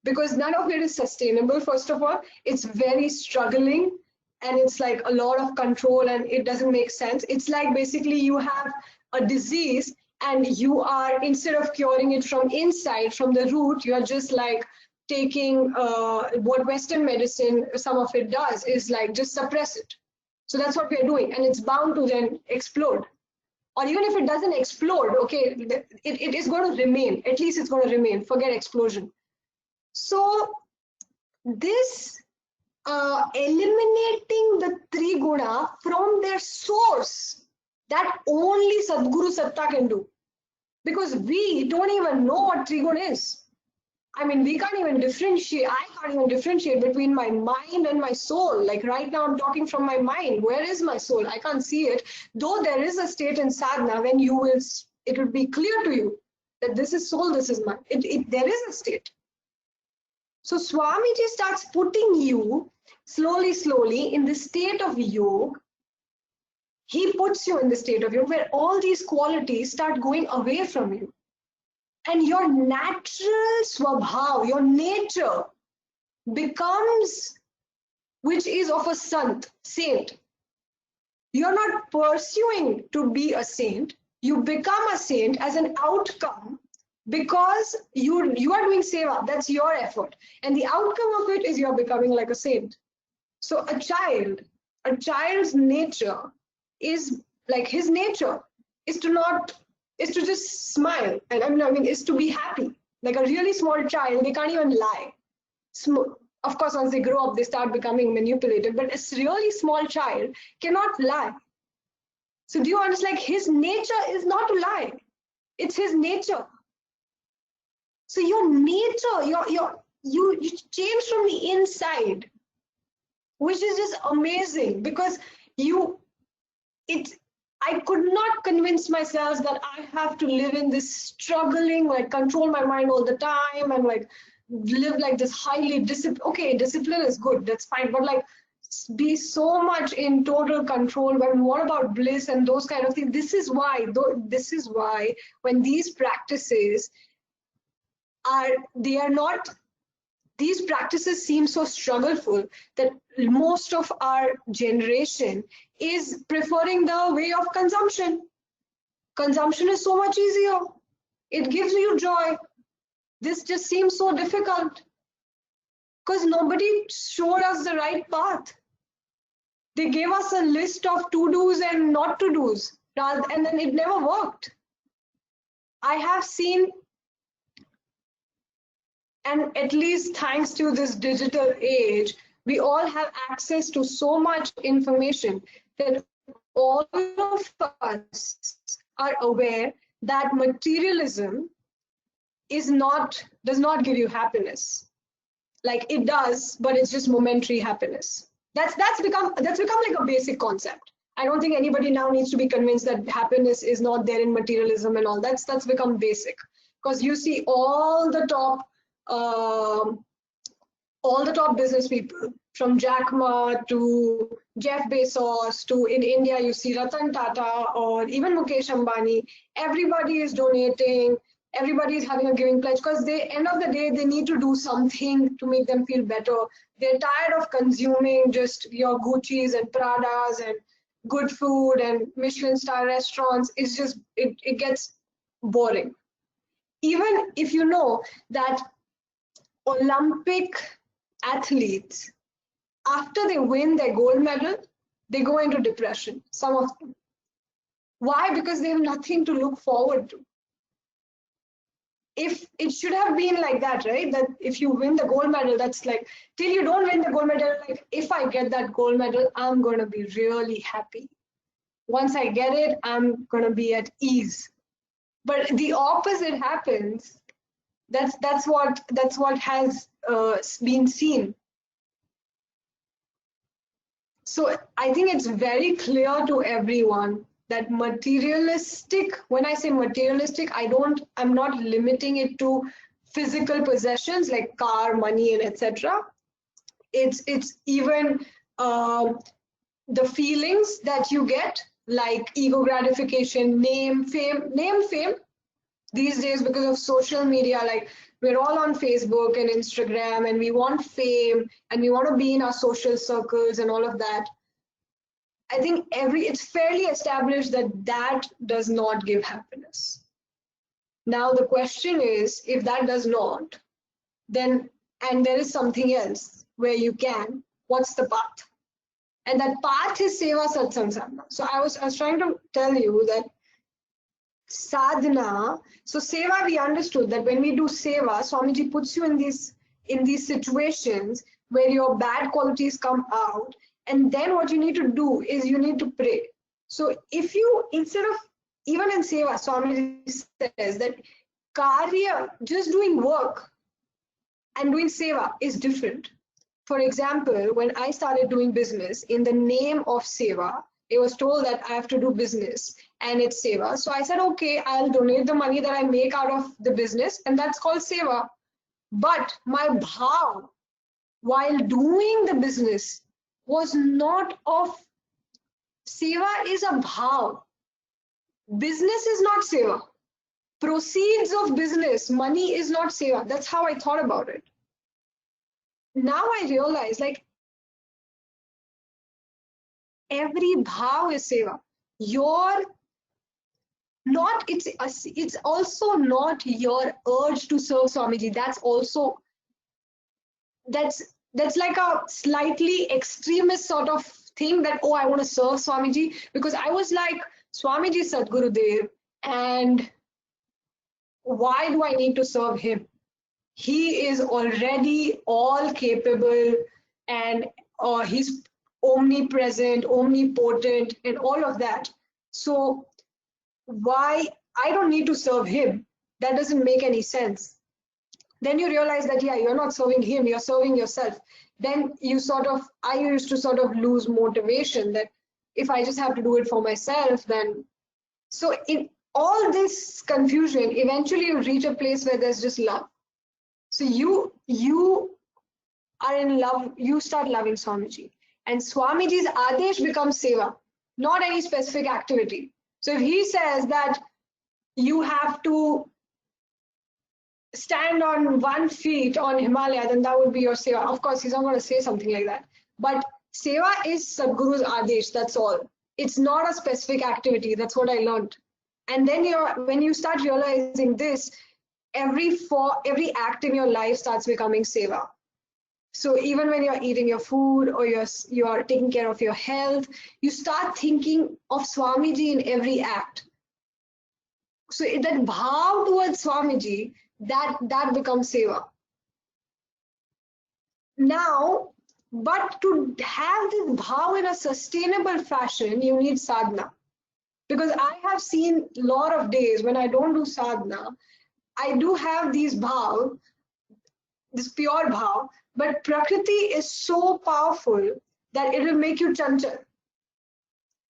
Because none of it is sustainable, first of all. It's very struggling. And it's like a lot of control and it doesn't make sense. It's like basically you have a disease and you are, instead of curing it from inside, from the root, you're just like taking what Western medicine, some of it does, is like just suppress it. So that's what we are doing, and it's bound to then explode. Or even if it doesn't explode, okay, it is going to remain. At least it's going to remain. Forget explosion. So this eliminating the Triguna from their source, that only Sadguru Satta can do. Because we don't even know what Triguna is. I mean, we can't even differentiate. I can't even differentiate between my mind and my soul. Like right now, I'm talking from my mind. Where is my soul? I can't see it. Though there is a state in sadhana when you will, it will be clear to you that this is soul, this is mind. There is a state. So Swamiji starts putting you slowly, slowly in the state of yoga. He puts you in the state of yoga where all these qualities start going away from you. And your natural swabhav, your nature becomes, which is of a sant, saint. You're not pursuing to be a saint. You become a saint as an outcome because you are doing seva. That's your effort. And the outcome of it is you're becoming like a saint. So a child's nature is like, his nature is to just smile. And I mean, is to be happy. Like a really small child, they can't even lie. Of course, once they grow up, they start becoming manipulative. But a really small child cannot lie. So do you understand? Like, his nature is not to lie. It's his nature. So your nature, you change from the inside, which is just amazing because I could not convince myself that I have to live in this struggling, like control my mind all the time and like live like this highly disciplined. Okay, discipline is good, that's fine, but like be so much in total control. But what about bliss and those kind of things? This is why when these practices these practices seem so struggleful that most of our generation is preferring the way of consumption. Consumption is so much easier. It gives you joy. This just seems so difficult because nobody showed us the right path. They gave us a list of to-dos and not to-dos, and then it never worked. I have seen, and at least thanks to this digital age, we all have access to so much information that all of us are aware that materialism does not give you happiness. Like it does, but it's just momentary happiness. That's become like a basic concept. I don't think anybody now needs to be convinced that happiness is not there in materialism and all. That's become basic, because you see all the top business people, from Jack Ma to Jeff Bezos to, in India you see Ratan Tata or even Mukesh Ambani. Everybody is donating. Everybody is having a giving pledge because end of the day, they need to do something to make them feel better. They're tired of consuming just your Gucci's and Pradas and good food and Michelin star restaurants. It's just, it gets boring. Even if you know that Olympic athletes, after they win their gold medal, they go into depression, some of them. Why? Because they have nothing to look forward to. If it should have been like that, right? That if you win the gold medal, that's like, till you don't win the gold medal, like if I get that gold medal, I'm going to be really happy. Once I get it, I'm going to be at ease. But the opposite happens. That's what has been seen. So I think it's very clear to everyone that materialistic, when I say materialistic, I'm not limiting it to physical possessions like car, money, and etc. It's even the feelings that you get, like ego gratification, name, fame. These days, because of social media, like we're all on Facebook and Instagram, and we want fame and we want to be in our social circles and all of that. I think it's fairly established that does not give happiness. Now the question is, if that does not, then, and there is something else where you can, what's the path? And that path is seva, satsang, sadhana. So I was trying to tell you that sadhana, so seva, we understood that when we do seva, Swamiji puts you in these situations where your bad qualities come out, and then what you need to do is you need to pray. So if you, instead of, even in seva, Swamiji says that karya, just doing work and doing seva is different. For example, when I started doing business in the name of seva, it was told that I have to do business and it's seva. So I said, okay, I'll donate the money that I make out of the business, and that's called seva. But my bhav while doing the business was not of seva, is a bhav. Business is not seva. Proceeds of business, money is not seva. That's how I thought about it. Now I realize, like, every bhav is seva. Your not, it's also not your urge to serve Swamiji. That's also, that's like a slightly extremist sort of thing, that, oh, I want to serve Swamiji, because I was like, Swamiji is Sadgurudev, and why do I need to serve him? He is already all capable, and he's omnipresent, omnipotent, and all of that. So why I don't need to serve him? That doesn't make any sense. Then you realize that, yeah, you're not serving him, you're serving yourself. Then you sort of, I used to sort of lose motivation, that if I just have to do it for myself, then, so in all this confusion, eventually you reach a place where there's just love. So you are in love, you start loving Swamiji, and Swamiji's Adesh becomes seva, not any specific activity. So if he says that you have to stand on 1 feet on Himalaya, then that would be your seva. Of course, he's not going to say something like that. But seva is Sadhguru's Adesh, that's all. It's not a specific activity. That's what I learned. And then when you start realizing this, every act in your life starts becoming seva. So even when you're eating your food, or you're taking care of your health, you start thinking of Swamiji in every act. So that bhav towards Swamiji, that becomes seva. Now, but to have this bhav in a sustainable fashion, you need sadhana. Because I have seen a lot of days when I don't do sadhana, I do have these bhav, this pure bhav, but Prakriti is so powerful that it will make you chanchal.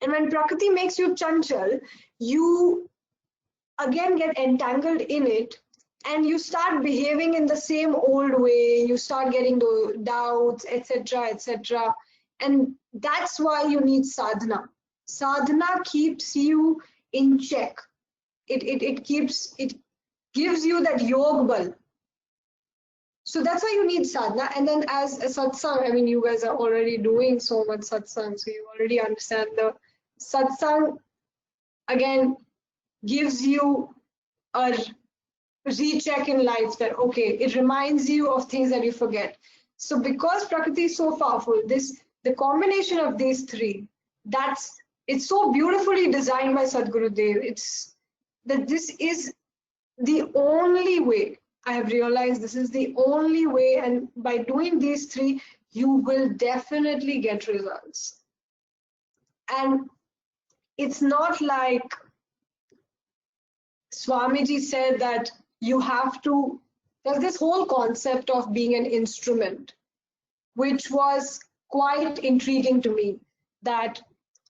And when Prakriti makes you chanchal, you again get entangled in it, and you start behaving in the same old way, you start getting the doubts, etc., etc. And that's why you need sadhana. Sadhana keeps you in check. It gives you that yog bal. So that's why you need sadhana. And then as a satsang, I mean, you guys are already doing so much satsang, so you already understand the satsang, again, gives you a recheck in life, that, okay, it reminds you of things that you forget. So because Prakriti is so powerful, the combination of these three, it's so beautifully designed by Sadhgurudev. It's that this is the only way. I have realized this is the only way, and by doing these three, you will definitely get results. And it's not like Swamiji said that you have to, there's this whole concept of being an instrument, which was quite intriguing to me, that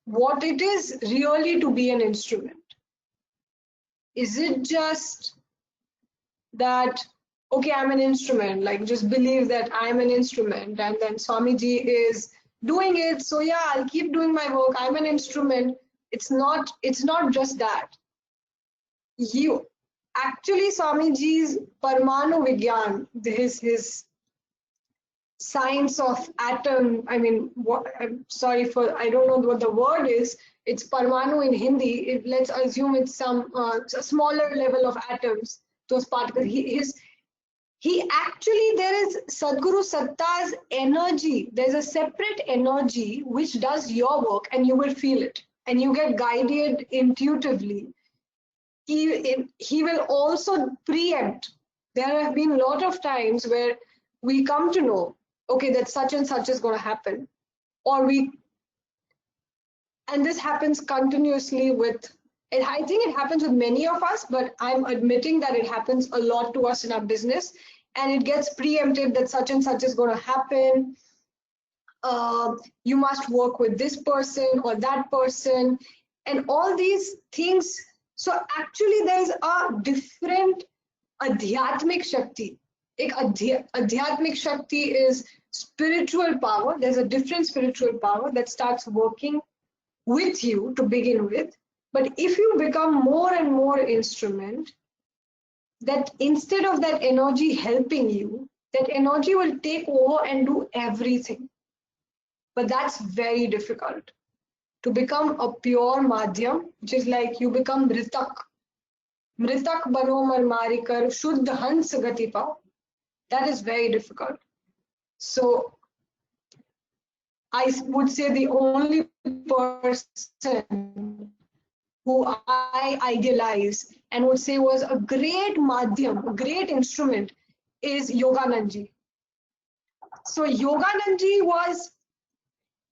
what it is really to be an instrument. Is it just that, okay, I'm an instrument, like just believe that I'm an instrument, and then Swamiji is doing it, so yeah, I'll keep doing my work, I'm an instrument. It's not just that. You actually, Swamiji's Parmanu Vigyan, his science of atom, I mean, I'm sorry for, I don't know what the word is, it's Parmanu in Hindi, let's assume it's some a smaller level of atoms, those particles. He actually actually there is Sadguru Satta's energy. There's a separate energy which does your work, and you will feel it, and you get guided intuitively. He will also preempt. There have been a lot of times where we come to know, okay, that such and such is going to happen, or and this happens continuously with. I think it happens with many of us, but I'm admitting that it happens a lot to us in our business, and it gets preempted that such and such is going to happen. You must work with this person or that person, and all these things. So actually, there's a different adhyatmic shakti. Adhyatmic shakti is spiritual power. There's a different spiritual power that starts working with you to begin with. But if you become more and more instrument, that instead of that energy helping you, that energy will take over and do everything. But that's very difficult. To become a pure madhyam, which is like you become mritak. Mritak bano mar marikar shuddh hans gati pao. That is very difficult. So I would say the only person who I idealize and would say was a great madhyam, a great instrument, is Yoganandji. So Yoganandji was,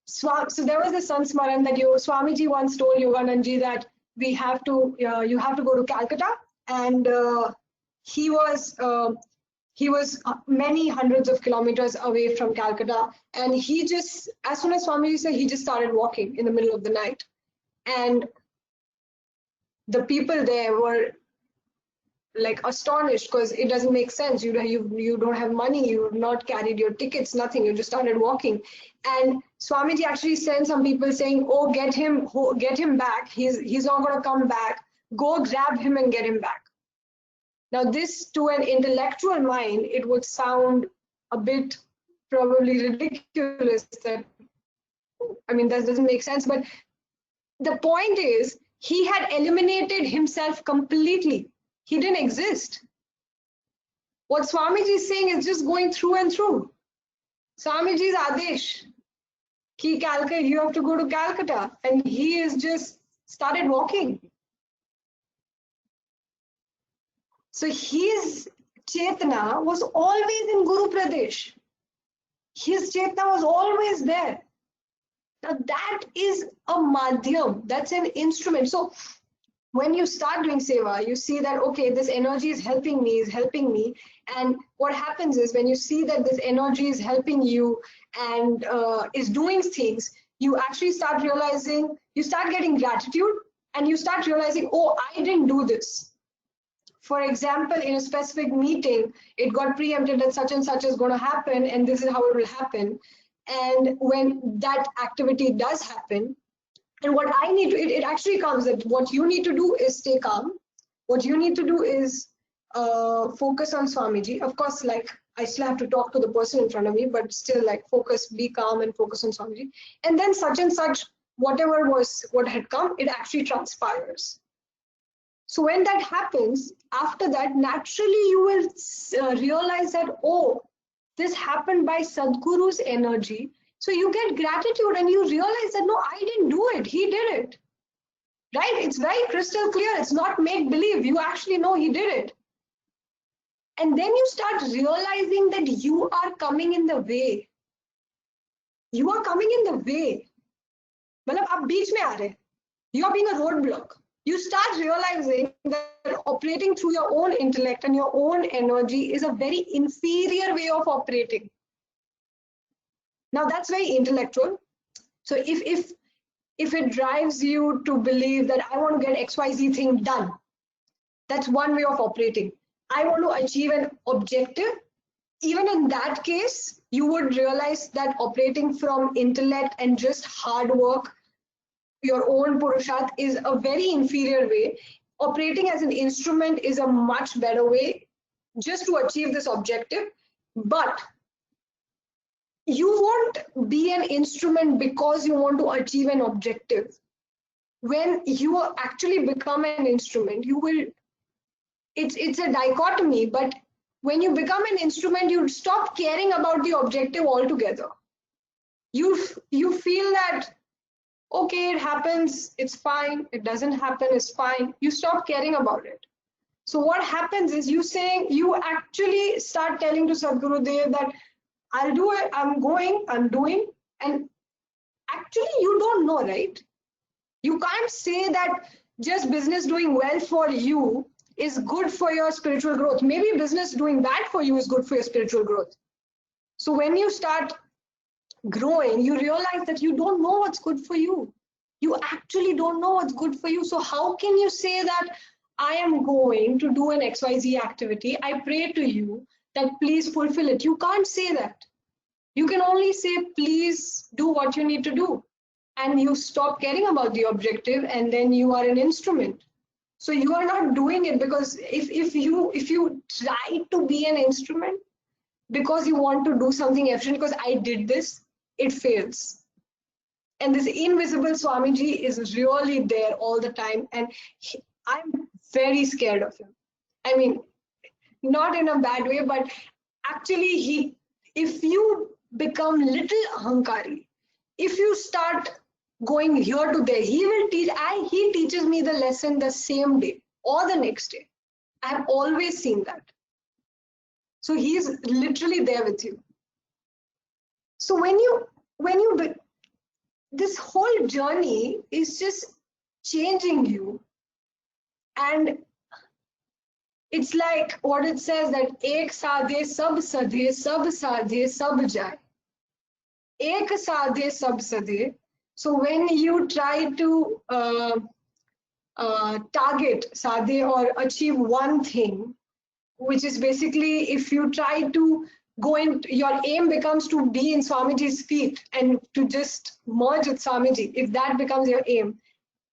so there was a Sansmaran that Swamiji once told Yoganandji that you have to go to Calcutta, and he was many hundreds of kilometers away from Calcutta, and he just, as soon as Swamiji said, he just started walking in the middle of the night, and the people there were like astonished because it doesn't make sense. You don't have money, you've not carried your tickets, nothing. You just started walking, and Swamiji actually sent some people saying, "Oh, get him back. He's not going to come back. Go grab him and get him back." Now, this to an intellectual mind, it would sound a bit probably ridiculous. That doesn't make sense. But the point is, he had eliminated himself completely. He didn't exist. What Swamiji is saying is just going through and through. Swamiji's Adesh, ki Calcutta, you have to go to Calcutta, and he is just started walking. So his Chetana was always in Guru Pradesh. His Chetana was always there. Now that is a madhyam, that's an instrument. So when you start doing seva, you see that, okay, this energy is helping me. And what happens is when you see that this energy is helping you and is doing things, you actually start realizing, you start getting gratitude, and you start realizing, oh, I didn't do this. For example, in a specific meeting, it got preempted that such and such is going to happen, and this is how it will happen. And when that activity does happen, and what I need to, it actually comes that what you need to do is stay calm. What you need to do is focus on Swamiji. Of course, like I still have to talk to the person in front of me, but still like focus, be calm and focus on Swamiji. And then such and such, whatever was what had come, it actually transpires. So when that happens, after that, naturally you will realize that, oh, this happened by Sadguru's energy. So you get gratitude and you realize that, no, I didn't do it. He did it. Right? It's very crystal clear. It's not make-believe. You actually know he did it. And then you start realizing that you are coming in the way. You are coming in the way. मतलब आप बीच में आ रहे. You are being a roadblock. You start realizing that operating through your own intellect and your own energy is a very inferior way of operating. Now that's very intellectual. So if it drives you to believe that I want to get XYZ thing done, that's one way of operating. I want to achieve an objective. Even in that case, you would realize that operating from intellect and just hard work, your own purushat, is a very inferior way. Operating as an instrument is a much better way just to achieve this objective. But you won't be an instrument because you want to achieve an objective. When you actually become an instrument, you will, it's a dichotomy, but when you become an instrument, you stop caring about the objective altogether. You feel that, okay, it happens, it's fine. It doesn't happen, it's fine. You stop caring about it. So what happens is you actually start telling to Sadhguru Dev that I'll do it, I'm going, I'm doing, and actually you don't know, right? You can't say that just business doing well for you is good for your spiritual growth. Maybe business doing bad for you is good for your spiritual growth. So when you start growing, you realize that you don't know what's good for you. You actually don't know what's good for you. So how can you say that I am going to do an XYZ activity? I pray to you that please fulfill it. You can't say that. You can only say, please do what you need to do. And you stop caring about the objective, and then you are an instrument. So you are not doing it because if you try to be an instrument because you want to do something efficient, because I did this, it fails. And this invisible Swamiji is really there all the time, and I'm very scared of him. I mean, not in a bad way, but actually if you become little ahankari, if you start going here to there, he teaches me the lesson the same day or the next day. I have always seen that. So he's literally there with you. So when you this whole journey is just changing you, and it's like what it says, that ek sadhe sab sadhe, sab sadhe sab jai. Ek sadhe sab sadhe. So when you try to target sadhe or achieve one thing, which is basically if you try to go in, your aim becomes to be in Swamiji's feet and to just merge with Swamiji. If that becomes your aim,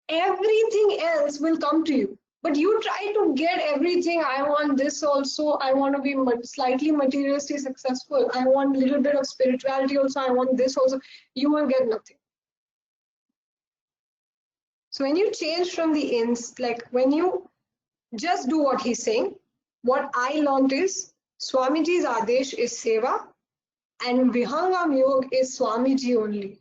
everything else will come to you. But you try to get everything. I want this also. I want to be slightly materialistically successful. I want a little bit of spirituality also. I want this also. You will get nothing. So when you change from the ins, like when you just do what he's saying, what I learned is Swamiji's Adesh is Seva and Vihangam Yoga is Swamiji only.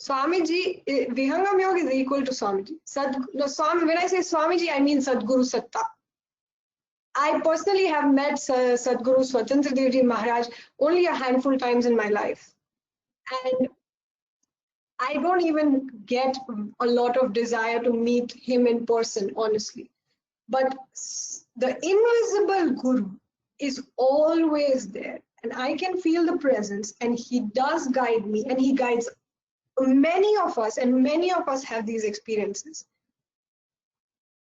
Swamiji, Vihangam Yoga is equal to Swamiji. When I say Swamiji, I mean Sadguru Satta. I personally have met Sadguru Swatantra Devji Maharaj only a handful times in my life. And I don't even get a lot of desire to meet him in person, honestly. But the invisible Guru is always there, and I can feel the presence, and he does guide me, and he guides many of us, and many of us have these experiences.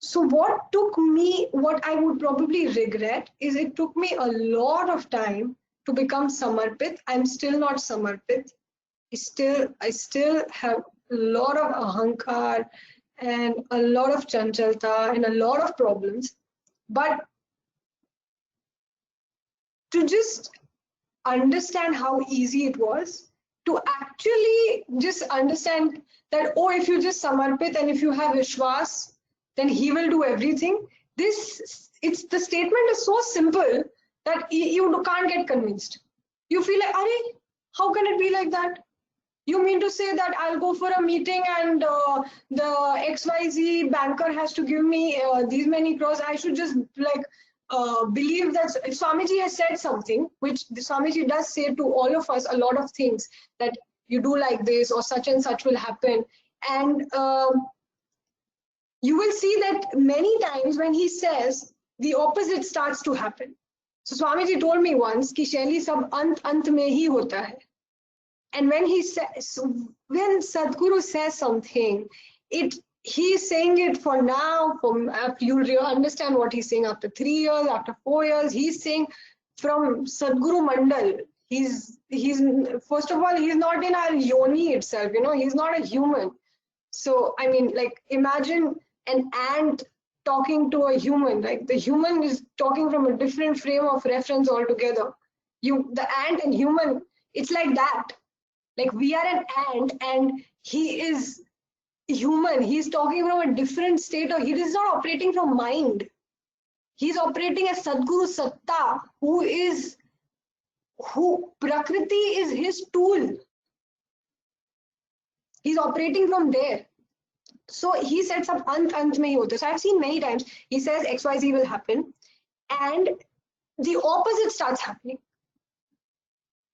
So what I would probably regret is it took me a lot of time to become Samarpit. I'm still not Samarpit. I still have a lot of ahankar and a lot of chanchalta and a lot of problems. But to just understand how easy it was, to actually just understand that, oh, if you just samarpit and if you have Vishwas, then he will do everything. The statement is so simple that you can't get convinced. You feel like, Are, how can it be like that? You mean to say that I'll go for a meeting and the XYZ banker has to give me these many crores? I should just believe that if Swamiji has said something, which the Swamiji does say to all of us a lot of things, that you do like this or such and such will happen. And you will see that many times when he says, the opposite starts to happen. So Swamiji told me once, ki Shaily sab ant mein hi hota hai. And when when Sadhguru says something, he's saying it for now. You'll understand what he's saying after 3 years, after 4 years. He's saying from Sadhguru Mandal. He's first of all, he's not in our yoni itself. He's not a human. So I mean, like, imagine an ant talking to a human. Like, the human is talking from a different frame of reference altogether. The ant and human, it's like that. Like, we are an ant and he is human. He's talking from a different state, or he is not operating from mind. He's operating as Sadguru Satta, who Prakriti is his tool. He's operating from there. So he sets up ant mein hi hota. So I've seen many times he says XYZ will happen, and the opposite starts happening.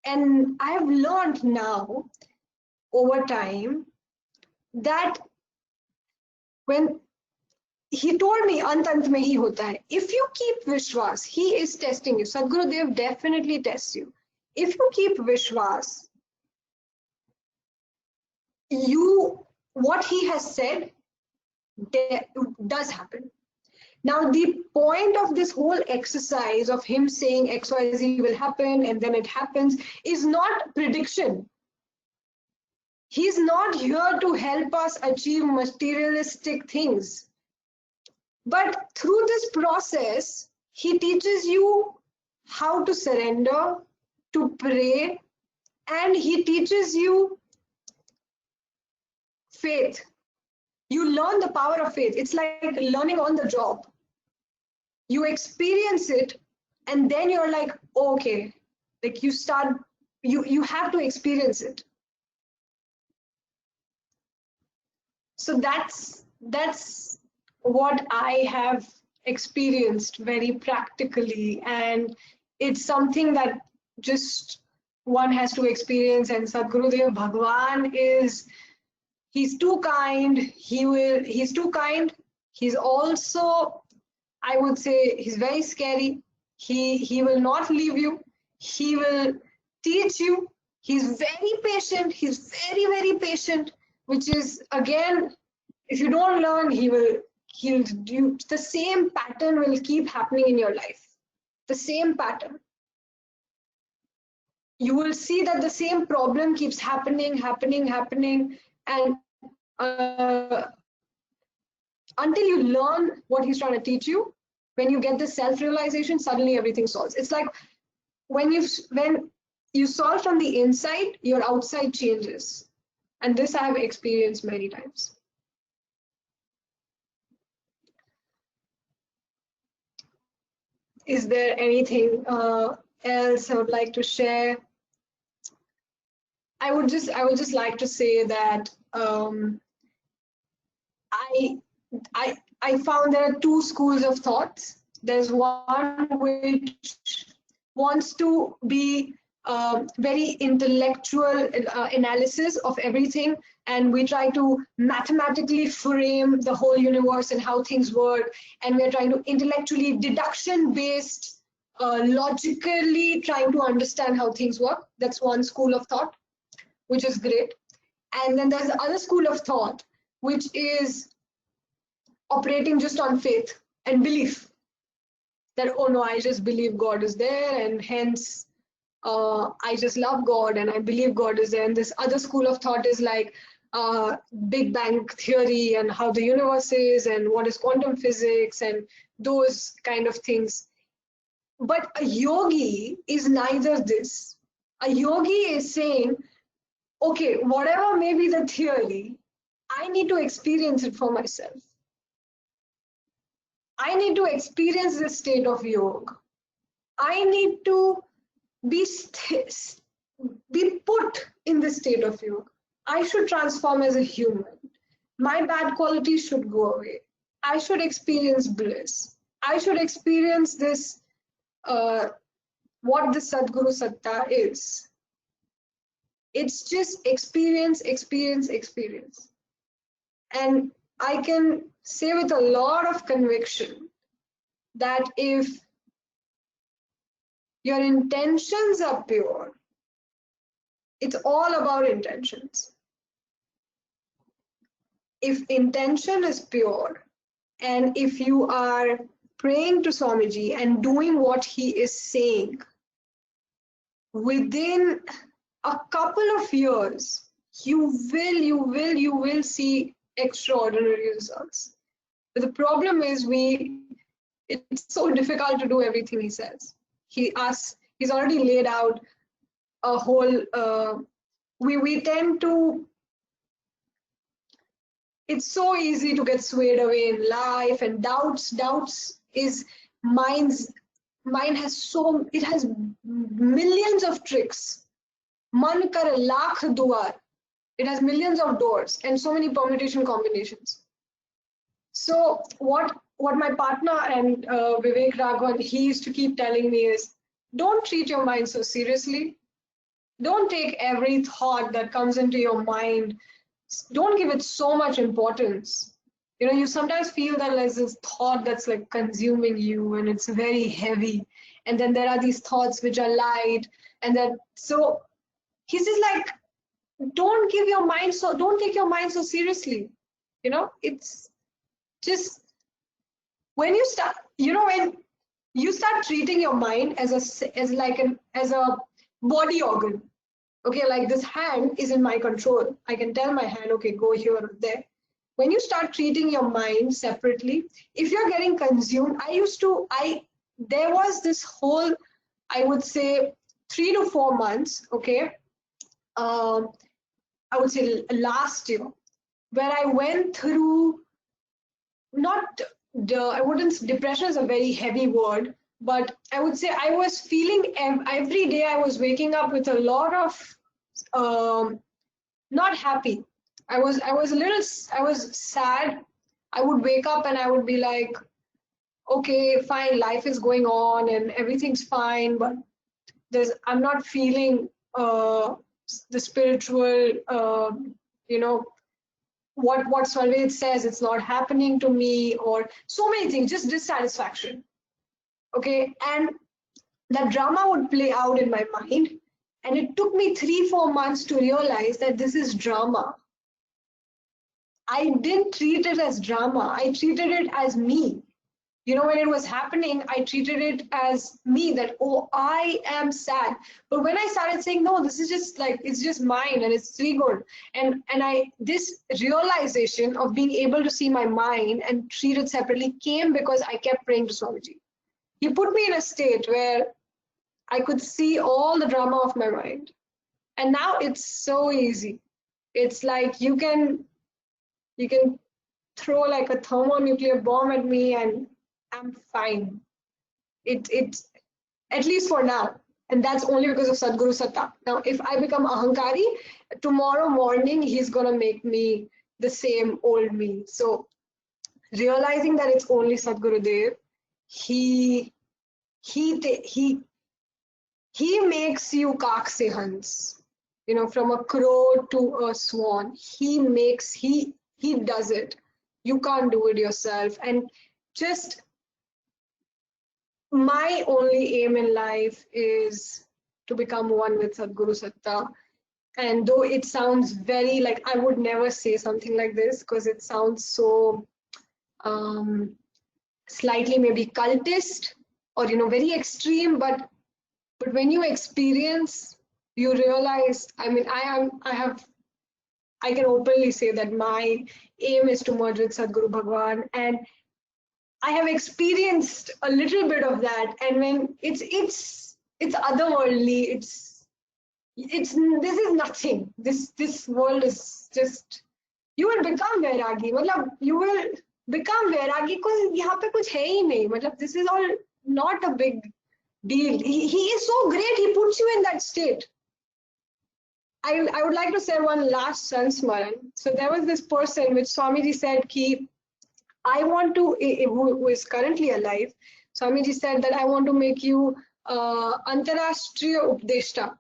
And I have learned now over time that when he told me ant mein hi hota hai, if you keep Vishwas, he is testing you. Sadguru Dev definitely tests you. If you keep Vishwas, what he has said does happen. Now, the point of this whole exercise of him saying XYZ will happen and then it happens is not prediction. He's not here to help us achieve materialistic things. But through this process, he teaches you how to surrender, to pray, and he teaches you faith. You learn the power of faith. It's like learning on the job. You experience it, and then you're like, oh, okay, like you have to experience it. So that's what I have experienced very practically, and it's something that just one has to experience. And Sadgurudev Bhagwan he's too kind. He's too kind. He's also, I would say, he's very scary. He will not leave you. He will teach you. He's very patient. He's very, very patient, which is, again, if you don't learn, he'll do the same pattern will keep happening in your life. The same pattern. You will see that the same problem keeps happening, and until you learn what he's trying to teach you, when you get the self-realization, suddenly everything solves. It's like when you solve from the inside, your outside changes. And this I have experienced many times. Is there anything else I would like to share? I would just like to say that I found there are two schools of thoughts. There's one which wants to be very intellectual analysis of everything, and we try to mathematically frame the whole universe and how things work, and we're trying to intellectually, deduction-based, logically trying to understand how things work. That's one school of thought, which is great. And then there's the other school of thought, which is operating just on faith and belief. That, oh no, I just believe God is there, and hence I just love God and I believe God is there. And this other school of thought is like Big Bang theory and how the universe is and what is quantum physics and those kind of things. But a yogi is neither this. A yogi is saying, okay, whatever may be the theory, I need to experience it for myself. I need to experience this state of yoga. I need to be put in this state of yoga. I should transform as a human. My bad qualities should go away. I should experience bliss. I should experience this, what the Sadguru Satta is. It's just experience, experience, experience. And I can say with a lot of conviction that if your intentions are pure, it's all about intentions. If intention is pure, and if you are praying to Swamiji and doing what he is saying, within a couple of years, you will see extraordinary results. But the problem is it's so difficult to do everything he says. He's already laid out a whole, we tend to, it's so easy to get swayed away in life, and doubts is mind has millions of tricks. Man kar lakh duar. It has millions of doors and so many permutation combinations. So what my partner and Vivek Raghavan, he used to keep telling me is, don't treat your mind so seriously. Don't take every thought that comes into your mind. Don't give it so much importance. You know, you sometimes feel that there's this thought that's like consuming you and it's very heavy. And then there are these thoughts which are light. And then, so he's just like, don't take your mind so seriously. You know, it's just when you start, when you start treating your mind as a body organ. Okay, like this hand is in my control. I can tell my hand, okay, go here or there. When you start treating your mind separately, if you're getting consumed, there was this whole, I would say 3 to 4 months, okay, I would say last year, where I went through not I wouldn't, depression is a very heavy word, but I would say I was feeling every day I was waking up with a lot of not happy. I was sad. I would wake up and I would be like, okay, fine, life is going on and everything's fine, but I'm not feeling the spiritual, you know, what Svalved says, it's not happening to me, or so many things, just dissatisfaction. Okay, and that drama would play out in my mind, and it took me 3-4 months to realize that this is drama. I didn't treat it as drama, I treated it as me. You know, when it was happening, I treated it as me, that, oh, I am sad. But when I started saying, no, this is just like, it's just mine and it's triggered. And this realization of being able to see my mind and treat it separately came because I kept praying to Swamiji. He put me in a state where I could see all the drama of my mind. And now it's so easy. It's like you can throw like a thermonuclear bomb at me and I'm fine. It's at least for now. And that's only because of Sadhguru Satta. Now, if I become Ahankari, tomorrow morning, he's going to make me the same old me. So realizing that it's only Sadhguru Dev, he makes you kaak se hans, you know, from a crow to a swan. He does it. You can't do it yourself. And just my only aim in life is to become one with Sadhguru Satta. And though it sounds very like, I would never say something like this because it sounds so slightly maybe cultist or, you know, very extreme, but when you experience, you realize, I mean, I can openly say that my aim is to merge with Sadhguru Bhagwan, and I have experienced a little bit of that, and when it's otherworldly, this is nothing. This world is just, you will become Vairagi. मतलब you will become Vairagi because यहाँ पे कुछ है ही नहीं. मतलब this is all not a big deal. He is so great. He puts you in that state. I would like to say one last Sansmaran. So there was this person which Swamiji said ki, I want to, who is currently alive, Swamiji said that I want to make you Antarashtriya Updeshta,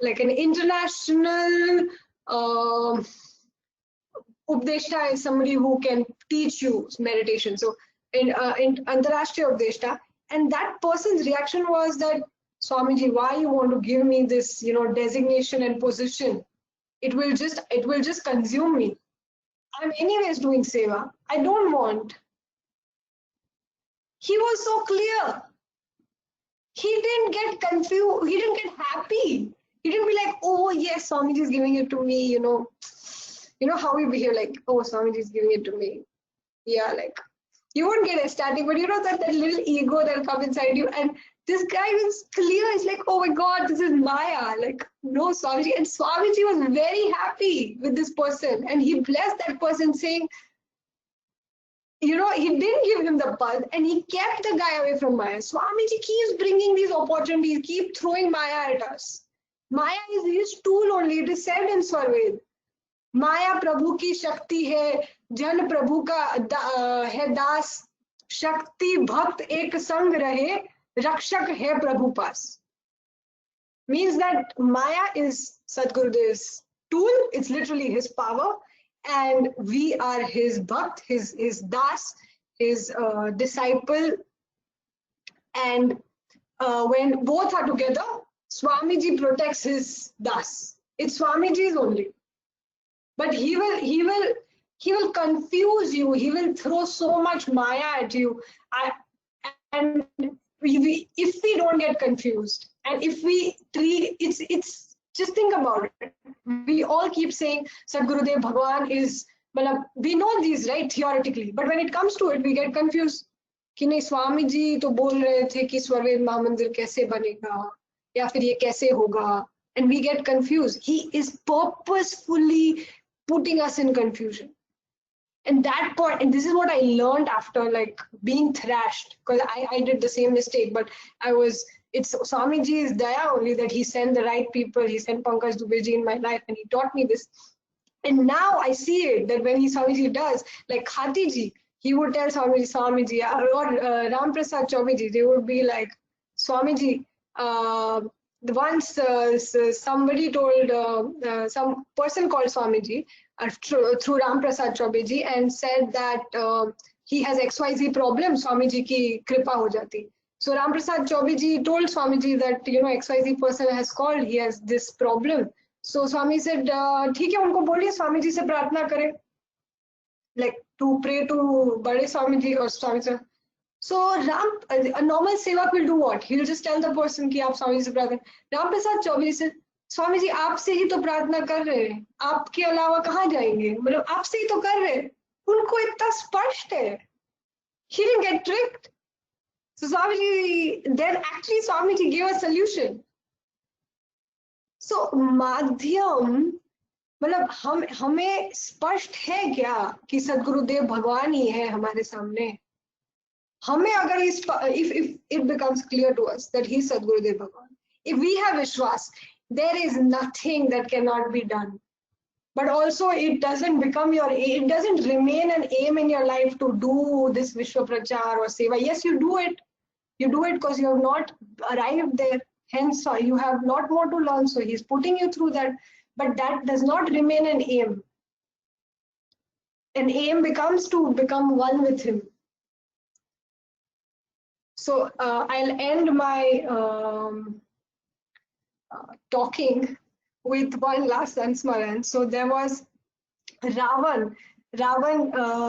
like an international Updeshta is somebody who can teach you meditation. So in Antarashtriya Updeshta, and that person's reaction was that, Swamiji, why you want to give me this, you know, designation and position? It will just consume me. I'm anyways doing seva. I don't want. He was so clear. He didn't get confused. He didn't get happy. He didn't be like, oh yes, Swamiji is giving it to me. You know how we behave, like, oh, Swamiji is giving it to me. Yeah, like you won't get ecstatic, but you know that little ego that'll come inside you. And this guy was clear. It's like, oh my God, this is Maya. Like, no, Swamiji. And Swamiji was very happy with this person. And he blessed that person saying, you know, he didn't give him the pad and he kept the guy away from Maya. Swamiji keeps bringing these opportunities, keep throwing Maya at us. Maya is his tool only. It is said in Swarved. Maya Prabhu ki Shakti hai, Jan Prabhu ka hai das, Shakti Bhakt ek sang rahe, Rakshak hai Prabhu paas. Means that Maya is Sadgurudev's tool, it's literally his power, and we are his bhakt, his das, his disciple. And when both are together, Swamiji protects his das. It's Swamiji's only. But he will confuse you. He will throw so much Maya at you. And if we don't get confused, and if we treat it's just think about it. We all keep saying Sadgurudev Bhagwan is, we know these, right, theoretically, but when it comes to it, we get confused. कि नहीं स्वामी जी तो बोल रहे थे कि स्वर्वेद महामंदिर कैसे बनेगा या फिर ये कैसे होगा, and we get confused. He is purposefully putting us in confusion. And that point, and this is what I learned after like being thrashed, because I did the same mistake, but it's Swamiji's daya only that he sent the right people. He sent Pankaj Dubeyji in my life and he taught me this. And now I see it, that when Swamiji does, like Khatiji, he would tell Swamiji, or Ram Prasad Chaubiji, they would be like, Swamiji, once somebody told, some person called Swamiji through Ram Prasad Chaubiji and said that he has XYZ problem, Swamiji ki kripa ho jati. So Ram Prasad Chaubiji told Swamiji that, you know, XYZ person has called, he has this problem. So Swami said, ठीक है, उनको बोलिए स्वामी जी से प्रार्थना करें, like to pray to बड़े Swami ji or Swami sir. So a normal sevak will do what? He'll just tell the person कि आप स्वामी जी से प्रार्थना. Ram Prasad Chaubiji said, Swami ji आपसे ही तो प्रार्थना कर रहे हैं, आपके अलावा कहाँ जाएंगे, मतलब आपसे ही तो कर रहे हैं, उनको इतना स्पष्ट है. He didn't get tricked. So Swamiji, then actually Swamiji gave a solution. So माध्यम, मतलब हमें स्पष्ट है क्या कि सदगुरुदेव भगवान ही है हमारे सामने. हमें अगर if it becomes clear to us that he is Sadgurudev Bhagwan, if we have Vishwas, there is nothing that cannot be done. But also it doesn't remain an aim in your life to do this Vishwa Prachar or Seva. Yes, you do it because you have not arrived there. Hence, you have a lot more to learn. So he's putting you through that. But that does not remain an aim. An aim becomes to become one with him. So I'll end my talking with one last Ansmaran. So there was Ravan.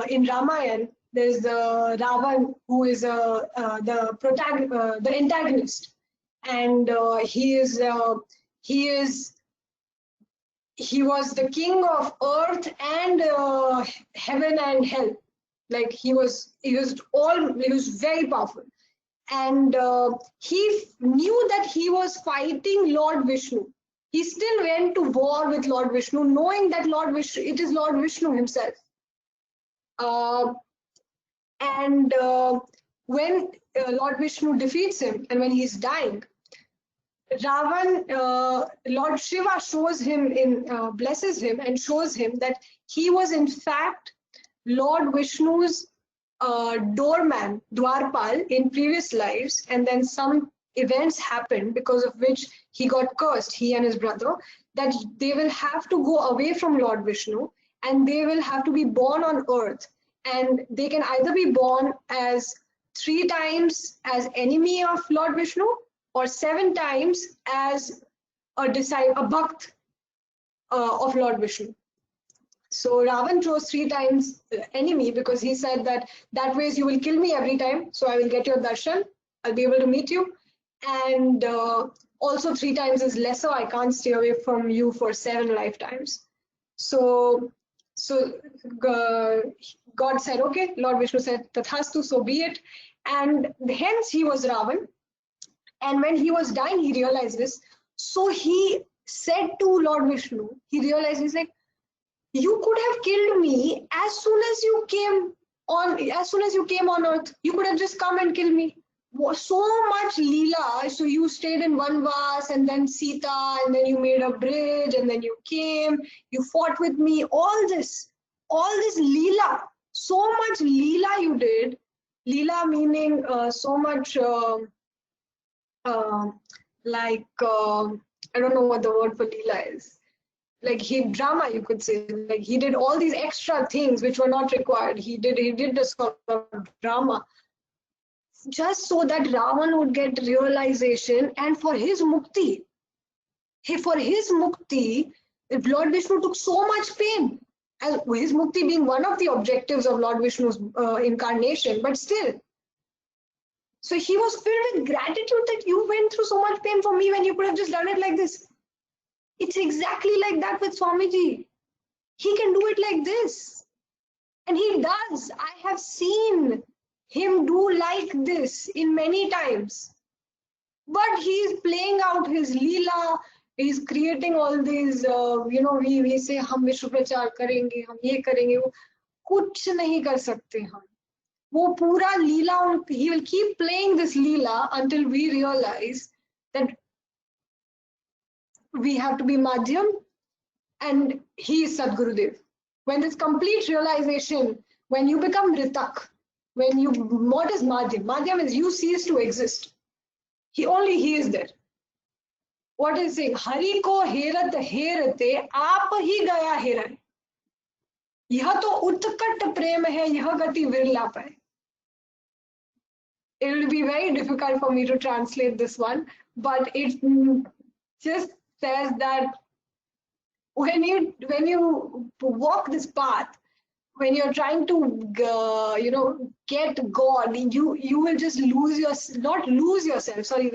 In Ramayana, there's the Ravan who is the antagonist, and he was the king of earth and heaven and hell. Like he was very powerful, and he knew that he was fighting Lord Vishnu. He still went to war with Lord Vishnu, knowing that it is Lord Vishnu himself. When Lord Vishnu defeats him, and when he's dying, Ravan, Lord Shiva blesses him and shows him that he was in fact Lord Vishnu's doorman, Dwarpal, in previous lives, and then some events happened because of which he got cursed, he and his brother, that they will have to go away from Lord Vishnu and they will have to be born on earth. And they can either be born as 3 times as enemy of Lord Vishnu or 7 times as a bhakt of Lord Vishnu. So Ravan chose 3 times enemy because he said that ways you will kill me every time, so I will get your darshan, I'll be able to meet you. And also 3 times is lesser, I can't stay away from you for 7 lifetimes. So God said, okay, Lord Vishnu said, Tathastu, so be it. And hence he was Ravan. And when he was dying, he realized this. So he said to Lord Vishnu, he realized, he's like, you could have killed me as soon as you came as soon as you came on earth, you could have just come and killed me. So much Leela. So you stayed in one vas, and then Sita, and then you made a bridge, and then you came, you fought with me, all this Leela. So much Leela you did. Leela meaning so much like I don't know what the word for Leela is. Like drama, you could say. Like he did all these extra things which were not required. He did this sort of drama just so that Ravan would get realization, and for his mukti. For his mukti, Lord Vishnu took so much pain. And his mukti being one of the objectives of Lord Vishnu's incarnation, but still. So he was filled with gratitude that you went through so much pain for me when you could have just done it like this. It's exactly like that with Swamiji. He can do it like this. And he does. I have seen him do like this in many times. But he's playing out his Leela. He's creating all these, we say, हम विश्व प्रचार करेंगे, हम ये करेंगे, वो कुछ नहीं कर सकते हम. वो पूरा लीला, he will keep playing this Leela until we realize that we have to be Madhyam and he is Sadgurudev. When this complete realization, when you become Ritak, what is Madhyam? Madhyam is you cease to exist. He is there. What is saying? Hari ko herat herate, aap hi gaya heran. यह तो उत्कट प्रेम है, यह गति विरला है. It will be very difficult for me to translate this one, but it just says that when you walk this path, when you're trying to get God, you will just not lose yourself. Sorry,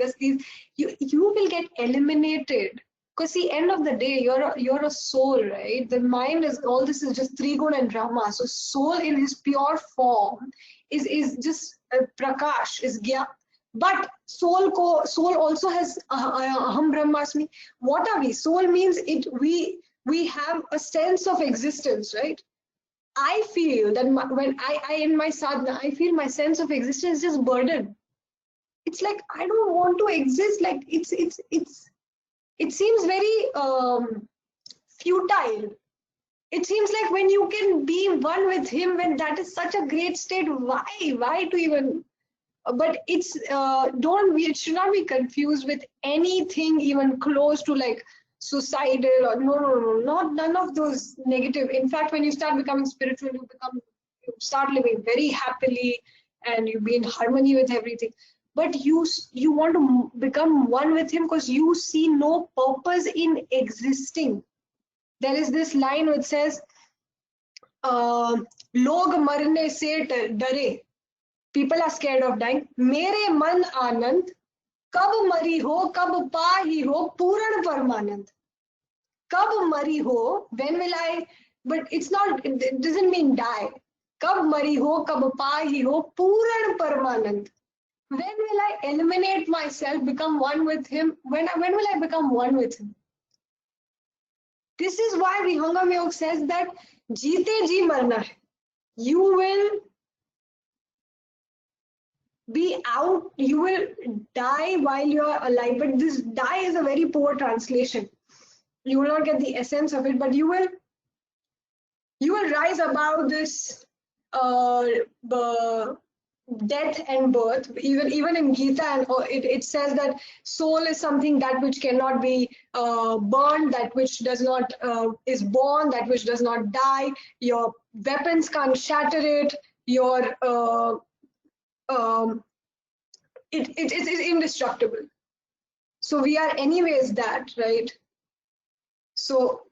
you will get eliminated. Because see, end of the day, you're a soul, right? The mind is all this is just Trigun and Brahma. So soul in his pure form is just Prakash, is Gya. But soul also has Aham Brahmasmi. What are we? Soul means we have a sense of existence, right? I feel that when I in my sadhana, I feel my sense of existence is just burden. It's like I don't want to exist. Like it seems very futile. It seems like when you can be one with him, when that is such a great state, why to even? But it's it should not be confused with anything even close to like suicidal or no, none of those negative. In fact, when you start becoming spiritual, you start living very happily and you be in harmony with everything. But you want to become one with him because you see no purpose in existing. There is this line which says, "Log marne se dare." People are scared of dying. Mere man anand, kab mari ho, kab pahi ho, puran parmanand. Kab mari ho, when will I? But it doesn't mean die. Kab mari ho, kab pahi ho, puran parmanand. When will I eliminate myself, become one with him? When will I become one with him? This is why Vihangam Yoga says that jeete ji marna hai. You will be out, you will die while you are alive. But this die is a very poor translation. You will not get the essence of it, but you will rise above this death and birth. Even in Gita, and it says that soul is something that which cannot be burned, that which does not is born, that which does not die. Your weapons can't shatter it. Your it is indestructible. So we are anyways that, right? So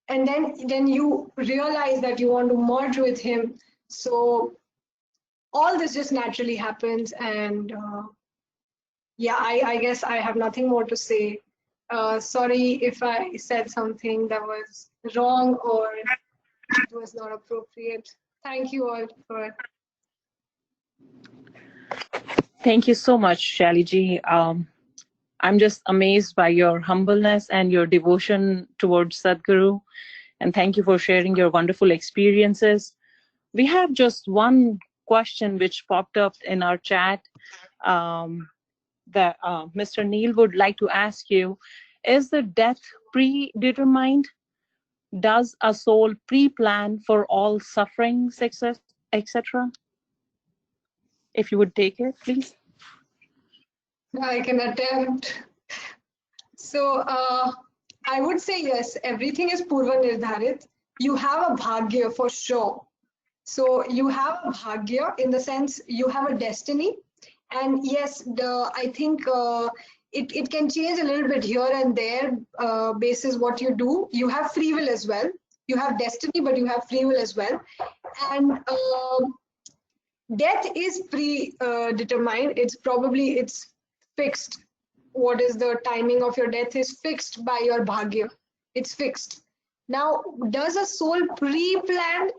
and then you realize that you want to merge with him. So all this just naturally happens, and yeah, I guess I have nothing more to say. Sorry if I said something that was wrong or it was not appropriate. Thank you all for. Thank you so much, Shaily ji. I'm just amazed by your humbleness and your devotion towards Sadhguru. And thank you for sharing your wonderful experiences. We have just one question which popped up in our chat that Mr. Neil would like to ask you. Is the death predetermined? Does a soul pre-plan for all suffering, success, etc.? If you would take it, please. I can attempt. So I would say yes, everything is Purva Nirdharit. You have a Bhagya for sure. So you have a Bhagya in the sense you have a destiny. And yes, I think it can change a little bit here and there basis what you do. You have free will as well. You have destiny, but you have free will as well. And death is predetermined. It's fixed. What is the timing of your death is fixed by your bhagya. It's fixed. Now, does a soul pre-plan?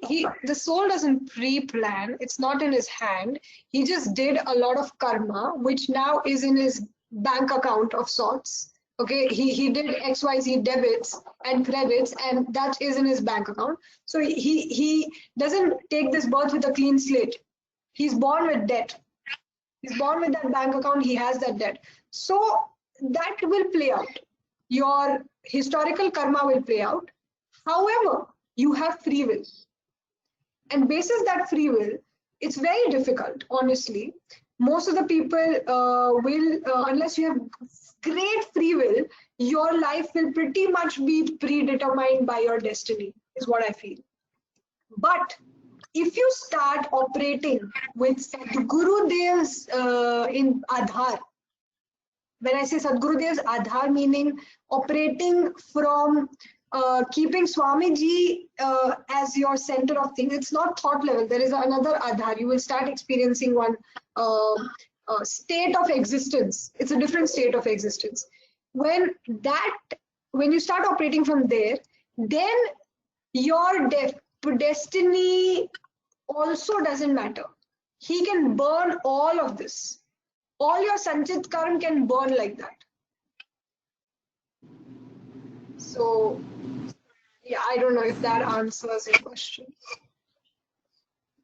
The soul doesn't pre-plan. It's not in his hand. He just did a lot of karma, which now is in his bank account of sorts. Okay, he did XYZ debits and credits, and that is in his bank account. So he doesn't take this birth with a clean slate. He's born with debt. He's born with that bank account. He has that debt. So that will play out. Your historical karma will play out. However, you have free will. And basis that free will, it's very difficult, honestly. Most of the people unless you have great free will, your life will pretty much be predetermined by your destiny, is what I feel. But if you start operating with Sadhguru Dev's in Aadhaar, when I say Sadhguru Dev's Aadhaar, meaning operating from keeping Swamiji as your center of things, it's not thought level. There is another Aadhaar. You will start experiencing one state of existence. It's a different state of existence. When you start operating from there, then your destiny also doesn't matter. He can burn all of this. All your Sanchit Karma can burn like that. So, yeah, I don't know if that answers your question.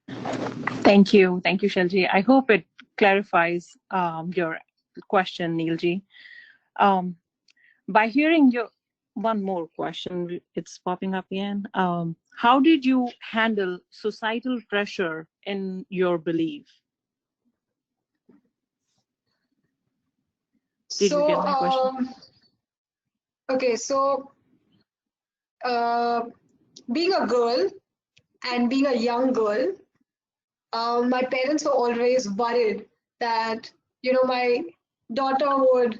Thank you. Thank you, Shelji. I hope it clarifies your question, Neilji. By hearing your one more question, it's popping up again. How did you handle societal pressure in your belief? Did you get my question? Okay, so being a girl and being a young girl, my parents were always worried that, my daughter would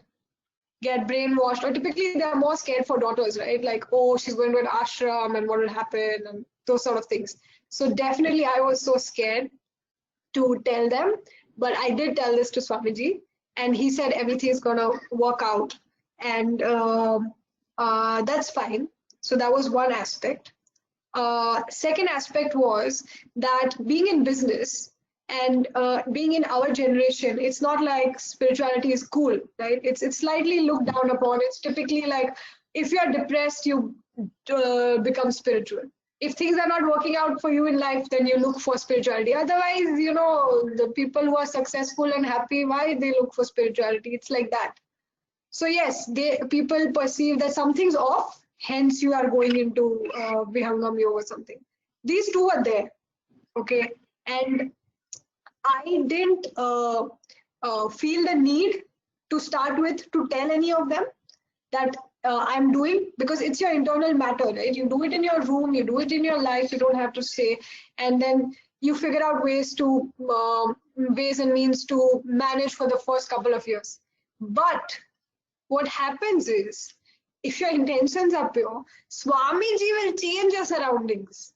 get brainwashed, or typically they're more scared for daughters, right? Like, oh, she's going to an ashram and what will happen and those sort of things. So definitely I was so scared to tell them, but I did tell this to Swamiji, and he said everything is going to work out, and that's fine. So that was one aspect. Second aspect was that being in business and being in our generation, it's not like spirituality is cool, right? It's slightly looked down upon. It's typically like if you're depressed, you become spiritual. If things are not working out for you in life, then you look for spirituality. Otherwise, the people who are successful and happy, why they look for spirituality? It's like that. So yes, people perceive that something's off, hence you are going into Vihangam yoga or something. These two are there, okay? And I didn't feel the need to start with to tell any of them that I'm doing, because it's your internal matter, right? You do it in your room, you do it in your life, you don't have to say, and then you figure out ways and means to manage for the first couple of years. But what happens is, if your intentions are pure, Swamiji will change your surroundings.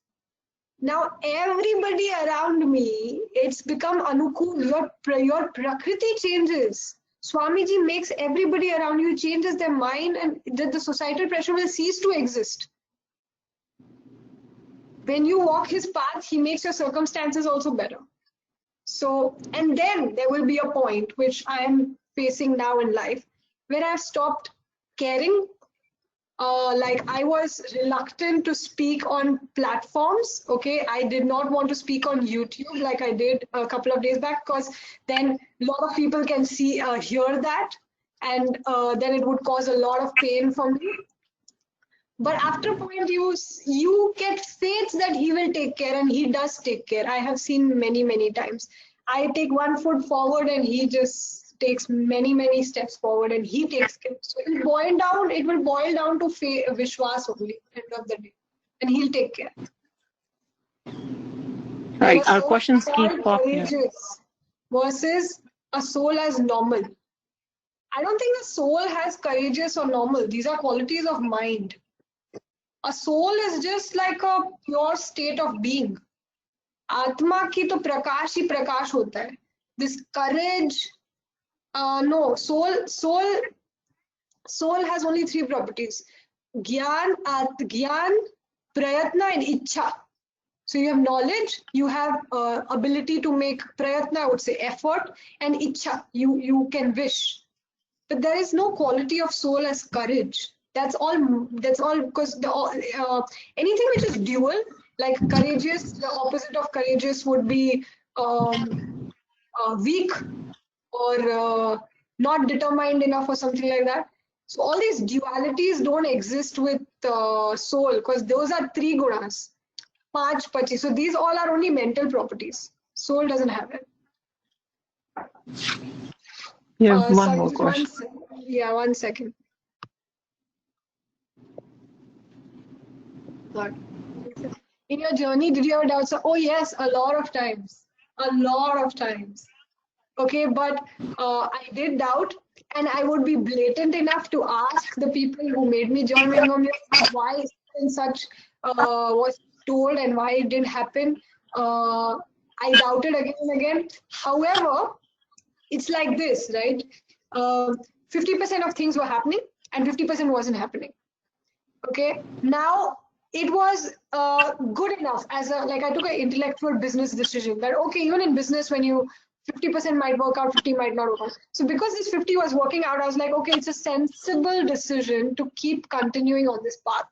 Now, everybody around me, it's become Anukul. Your Prakriti changes. Swamiji makes everybody around you changes their mind, and the societal pressure will cease to exist. When you walk his path, he makes your circumstances also better. So, and then there will be a point which I am facing now in life where I've stopped caring like I was reluctant to speak on platforms. Okay, I did not want to speak on YouTube like I did a couple of days back, because then a lot of people can see hear that, and then it would cause a lot of pain for me. But after a point, you get faith that he will take care, and he does take care. I have seen many times. I take one foot forward, and he just takes many steps forward, and he takes care. So it will boil down to Vishwas only at the end of the day, and he'll take care. Right, Like our questions keep popping up. courageous versus a soul as normal. I don't think a soul has courageous or normal. These are qualities of mind. A soul is just like a pure state of being. आत्मा की तो प्रकाश ही प्रकाश होता है. This courage, no, soul has only three properties: ज्ञान, ज्ञान, prayatna, and ichha. So you have knowledge, you have ability to make prayatna, I would say effort, and ichha, you can wish. But there is no quality of soul as courage. That's all because anything which is dual, like courageous, the opposite of courageous would be weak or not determined enough or something like that. So all these dualities don't exist with soul, because those are three gunas. Panch pachi. So these all are only mental properties. Soul doesn't have it. Yeah, one Sorry, more question. one second. God. In your journey, did you ever doubt? So, oh yes, a lot of times. Okay, but I did doubt, and I would be blatant enough to ask the people who made me join Vihangam why such was told and why it didn't happen. I doubted again and again. However, it's like this, right? 50% of things were happening and 50% wasn't happening. Okay, now it was good enough as a, like, I took an intellectual business decision that okay, even in business, when you 50% might work out, 50 might not work out. So because this 50 was working out, I was like, okay, it's a sensible decision to keep continuing on this path.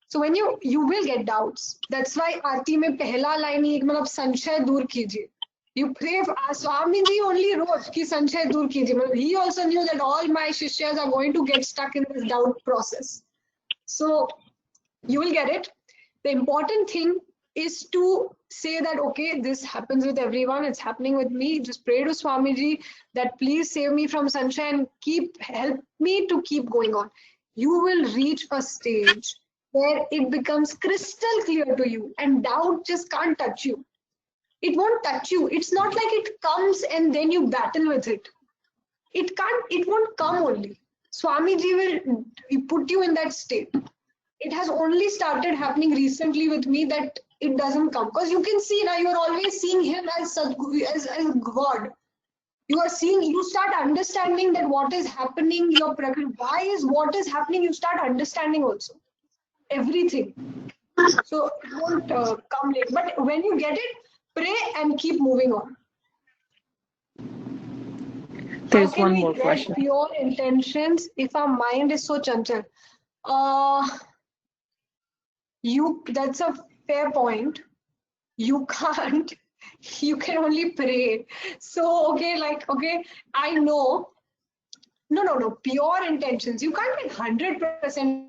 So when you will get doubts. That's why आरती में पहला line ही मतलब संशय दूर कीजिए. You pray for Swamiji only wrote कि संशय दूर कीजिए. He also knew that all my shishyas are going to get stuck in this doubt process. So you will get it. The important thing is to say that, okay, this happens with everyone. It's happening with me. Just pray to Swamiji that please save me from sunshine. Help me to keep going on. You will reach a stage where it becomes crystal clear to you and doubt just can't touch you. It won't touch you. It's not like it comes and then you battle with it. It won't come only. Swamiji will put you in that state. It has only started happening recently with me that it doesn't come, because you can see now you're always seeing him as God. You start understanding that what is happening, why is what is happening, you start understanding also everything. So it won't come late, but when you get it, pray and keep moving on. There's How can one we more get question. pure intentions if our mind is so chanchal? That's a fair point. You can't. You can only pray. So okay, I know. No. Pure intentions. You can't get 100%.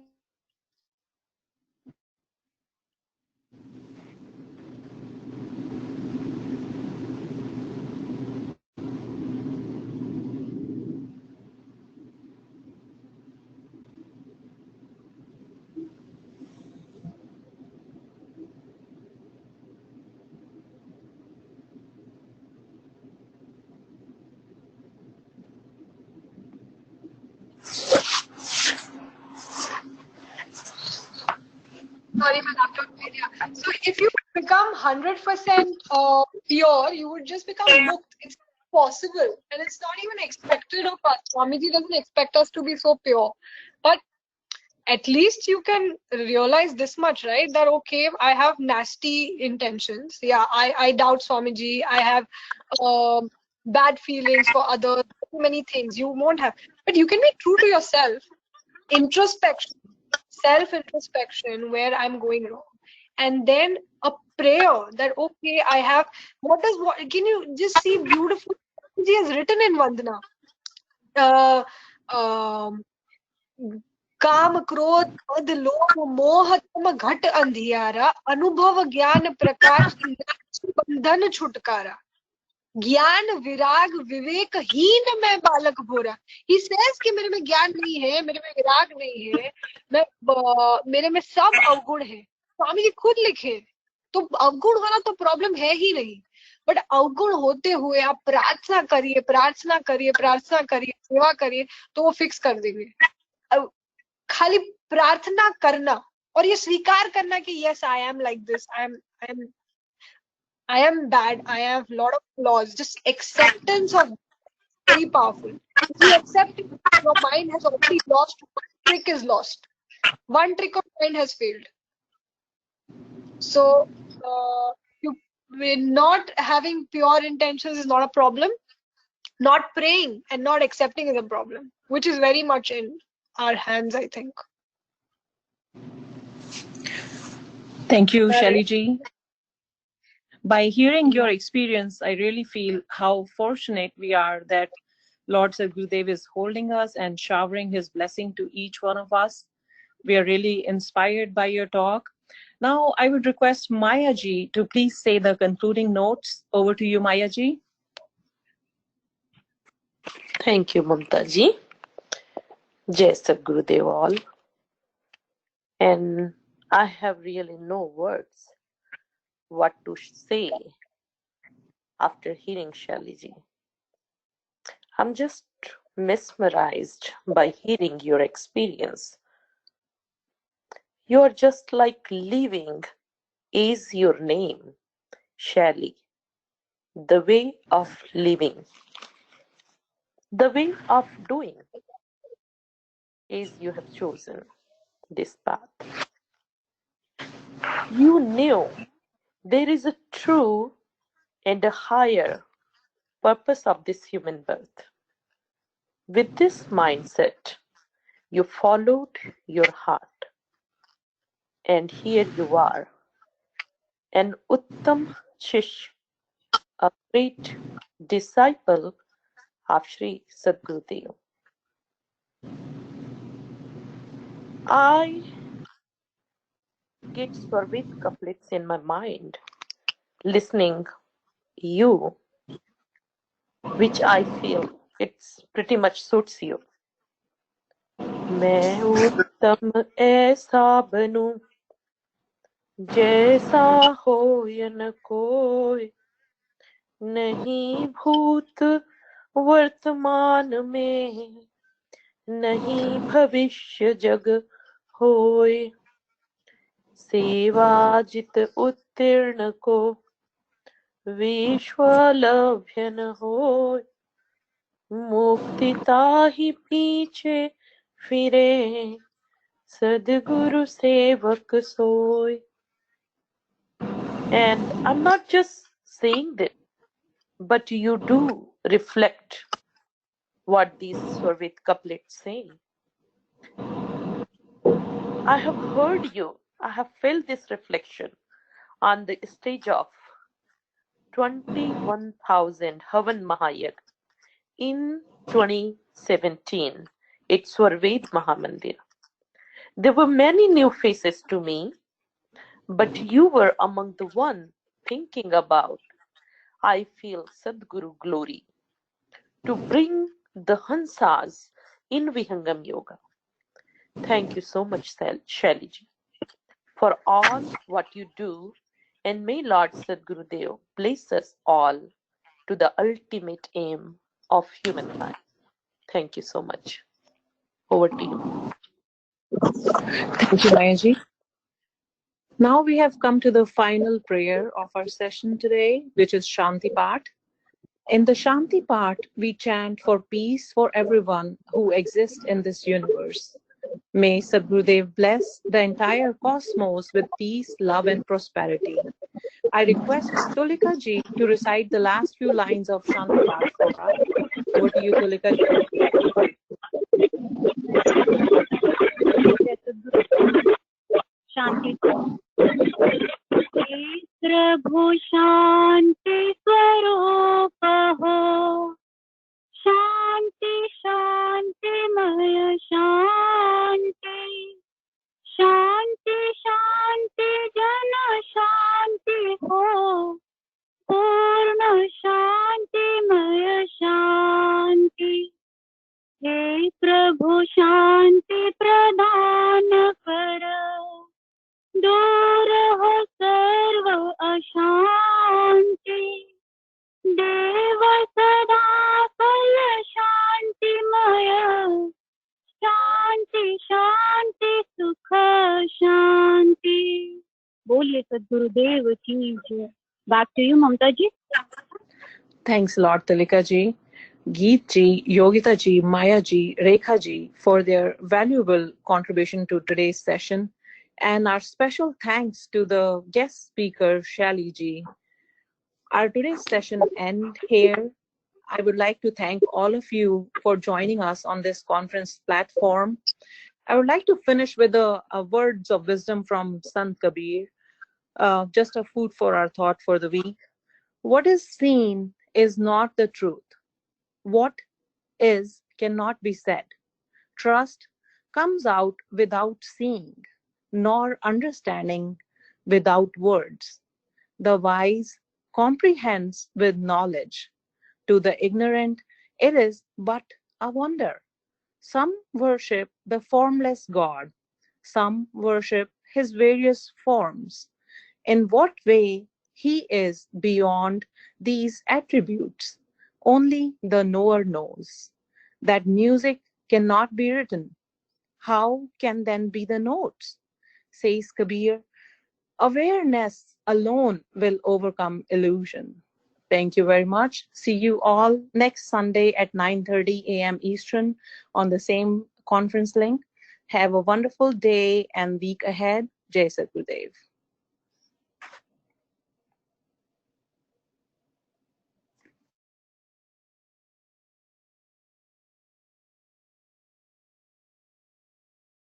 Sorry, my laptop. Yeah. So if you become 100% pure, you would just become mukt. It's possible, and it's not even expected of us. Swamiji doesn't expect us to be so pure, but at least you can realize this much, right? That okay, I have nasty intentions. Yeah, I doubt Swamiji. I have bad feelings for others. Many things you won't have, but you can be true to yourself. Introspection. self-introspection where I'm going wrong. And then a prayer that, okay, I have, can you just see beautiful, she has written in Vandana. Uh, um, काम क्रोध मद लोभ मोह तम घट अंधियारा अनुभव ज्ञान प्रकाश बंधन छुटकारा ज्ञान विराग विवेक हीन मैं बालक भोरा. He says कि मेरे में ज्ञान नहीं है, मेरे में विराग नहीं है, मेरे में सब अवगुण है. स्वामी जी खुद लिखे. तो अवगुण वाला तो प्रॉब्लम है ही नहीं, बट अवगुण होते हुए आप प्रार्थना करिए, प्रार्थना करिए, प्रार्थना करिए, सेवा करिए, तो वो फिक्स कर देंगे. खाली प्रार्थना करना और ये स्वीकार करना कि yes, I am like this, I am bad, I have lot of flaws. Just acceptance of very powerful. If you accept it, your mind has already lost. One trick is lost. One trick of mind has failed. So not having pure intentions is not a problem. Not praying and not accepting is a problem, which is very much in our hands, I think. Thank you, Shaily ji. By hearing your experience, I really feel how fortunate we are that Lord Sadgurudev is holding us and showering his blessing to each one of us. We are really inspired by your talk. Now, I would request Maya ji to please say the concluding notes. Over to you, Maya ji. Thank you, Mamta ji. Jai Sadgurudev all. And I have really no words what to say after hearing Shelley ji. I'm just mesmerized by hearing your experience. You're just like living is your name, Shelley. The way of living, the way of doing is you have chosen this path. You knew there is a true and a higher purpose of this human birth. With this mindset, you followed your heart, and here you are, an Uttam Shish, a great disciple of Sri Sadgurudev. I get Swarvit couplets in my mind, listening you, which I feel it's pretty much suits you. मैं उत्तम ऐसा बनूं जैसा हो या न कोई, नहीं भूत वर्तमान में, नहीं भविष्य जग होय, सेवा जित उत्तीर्ण को विश्वलभ्य न होय, मुक्ति ताहि पीछे फिरे, सद्गुरु सेवक सोय. And I'm not just saying that, but you do reflect what these Swarvit couplets say. I have heard you, I have felt this reflection on the stage of 21,000 Havan Mahayag in 2017 at Swarved Mahamandir. There were many new faces to me, but you were among the one thinking about, I feel Sadguru glory, to bring the Hansas in Vihangam Yoga. Thank you so much, Shaily ji, for all what you do, and may Lord Sadgurudev bless us all to the ultimate aim of humankind. Thank you so much. Over to you. Thank you, Maya ji. Now we have come to the final prayer of our session today, which is Shanti Path. In the Shanti Path, we chant for peace for everyone who exists in this universe. May Sadgurudev bless the entire cosmos with peace, love, and prosperity. I request Tulika ji to recite the last few lines of Shanti Path for us. Over to you, Tulika ji. प्रभु शांति स्वरूप हो, शांति शांतिमय शांति, शांति शांति जन शांति हो, पूर्ण शांतिमय शांति। हे प्रभु शांति प्रदान करो, दूर हो सर्व अशांति, देव सदा फल शांतिमय, शांति शांति सुख शांति। बोलिए सद्गुरुदेव की जय। Back to you, Mamta ji. Thanks a lot, Talika ji, Geet ji, Yogita ji, Maya ji, Rekha ji for their valuable contribution to today's session. And our special thanks to the guest speaker, Shaily ji. Our today's session ends here. I would like to thank all of you for joining us on this conference platform. I would like to finish with a words of wisdom from Sant Kabir, just a food for our thought for the week. What is seen is not the truth. What is cannot be said. Trust comes out without seeing, nor understanding without words. The wise comprehends with knowledge. To the ignorant, it is but a wonder. Some worship the formless God, some worship his various forms. In what way he is beyond these attributes, only the knower knows. That music cannot be written, how can then be the notes? Says Kabir, awareness alone will overcome illusion. Thank you very much. See you all next Sunday at 9:30 a.m. Eastern on the same conference link. Have a wonderful day and week ahead. Jai Sadgurudev.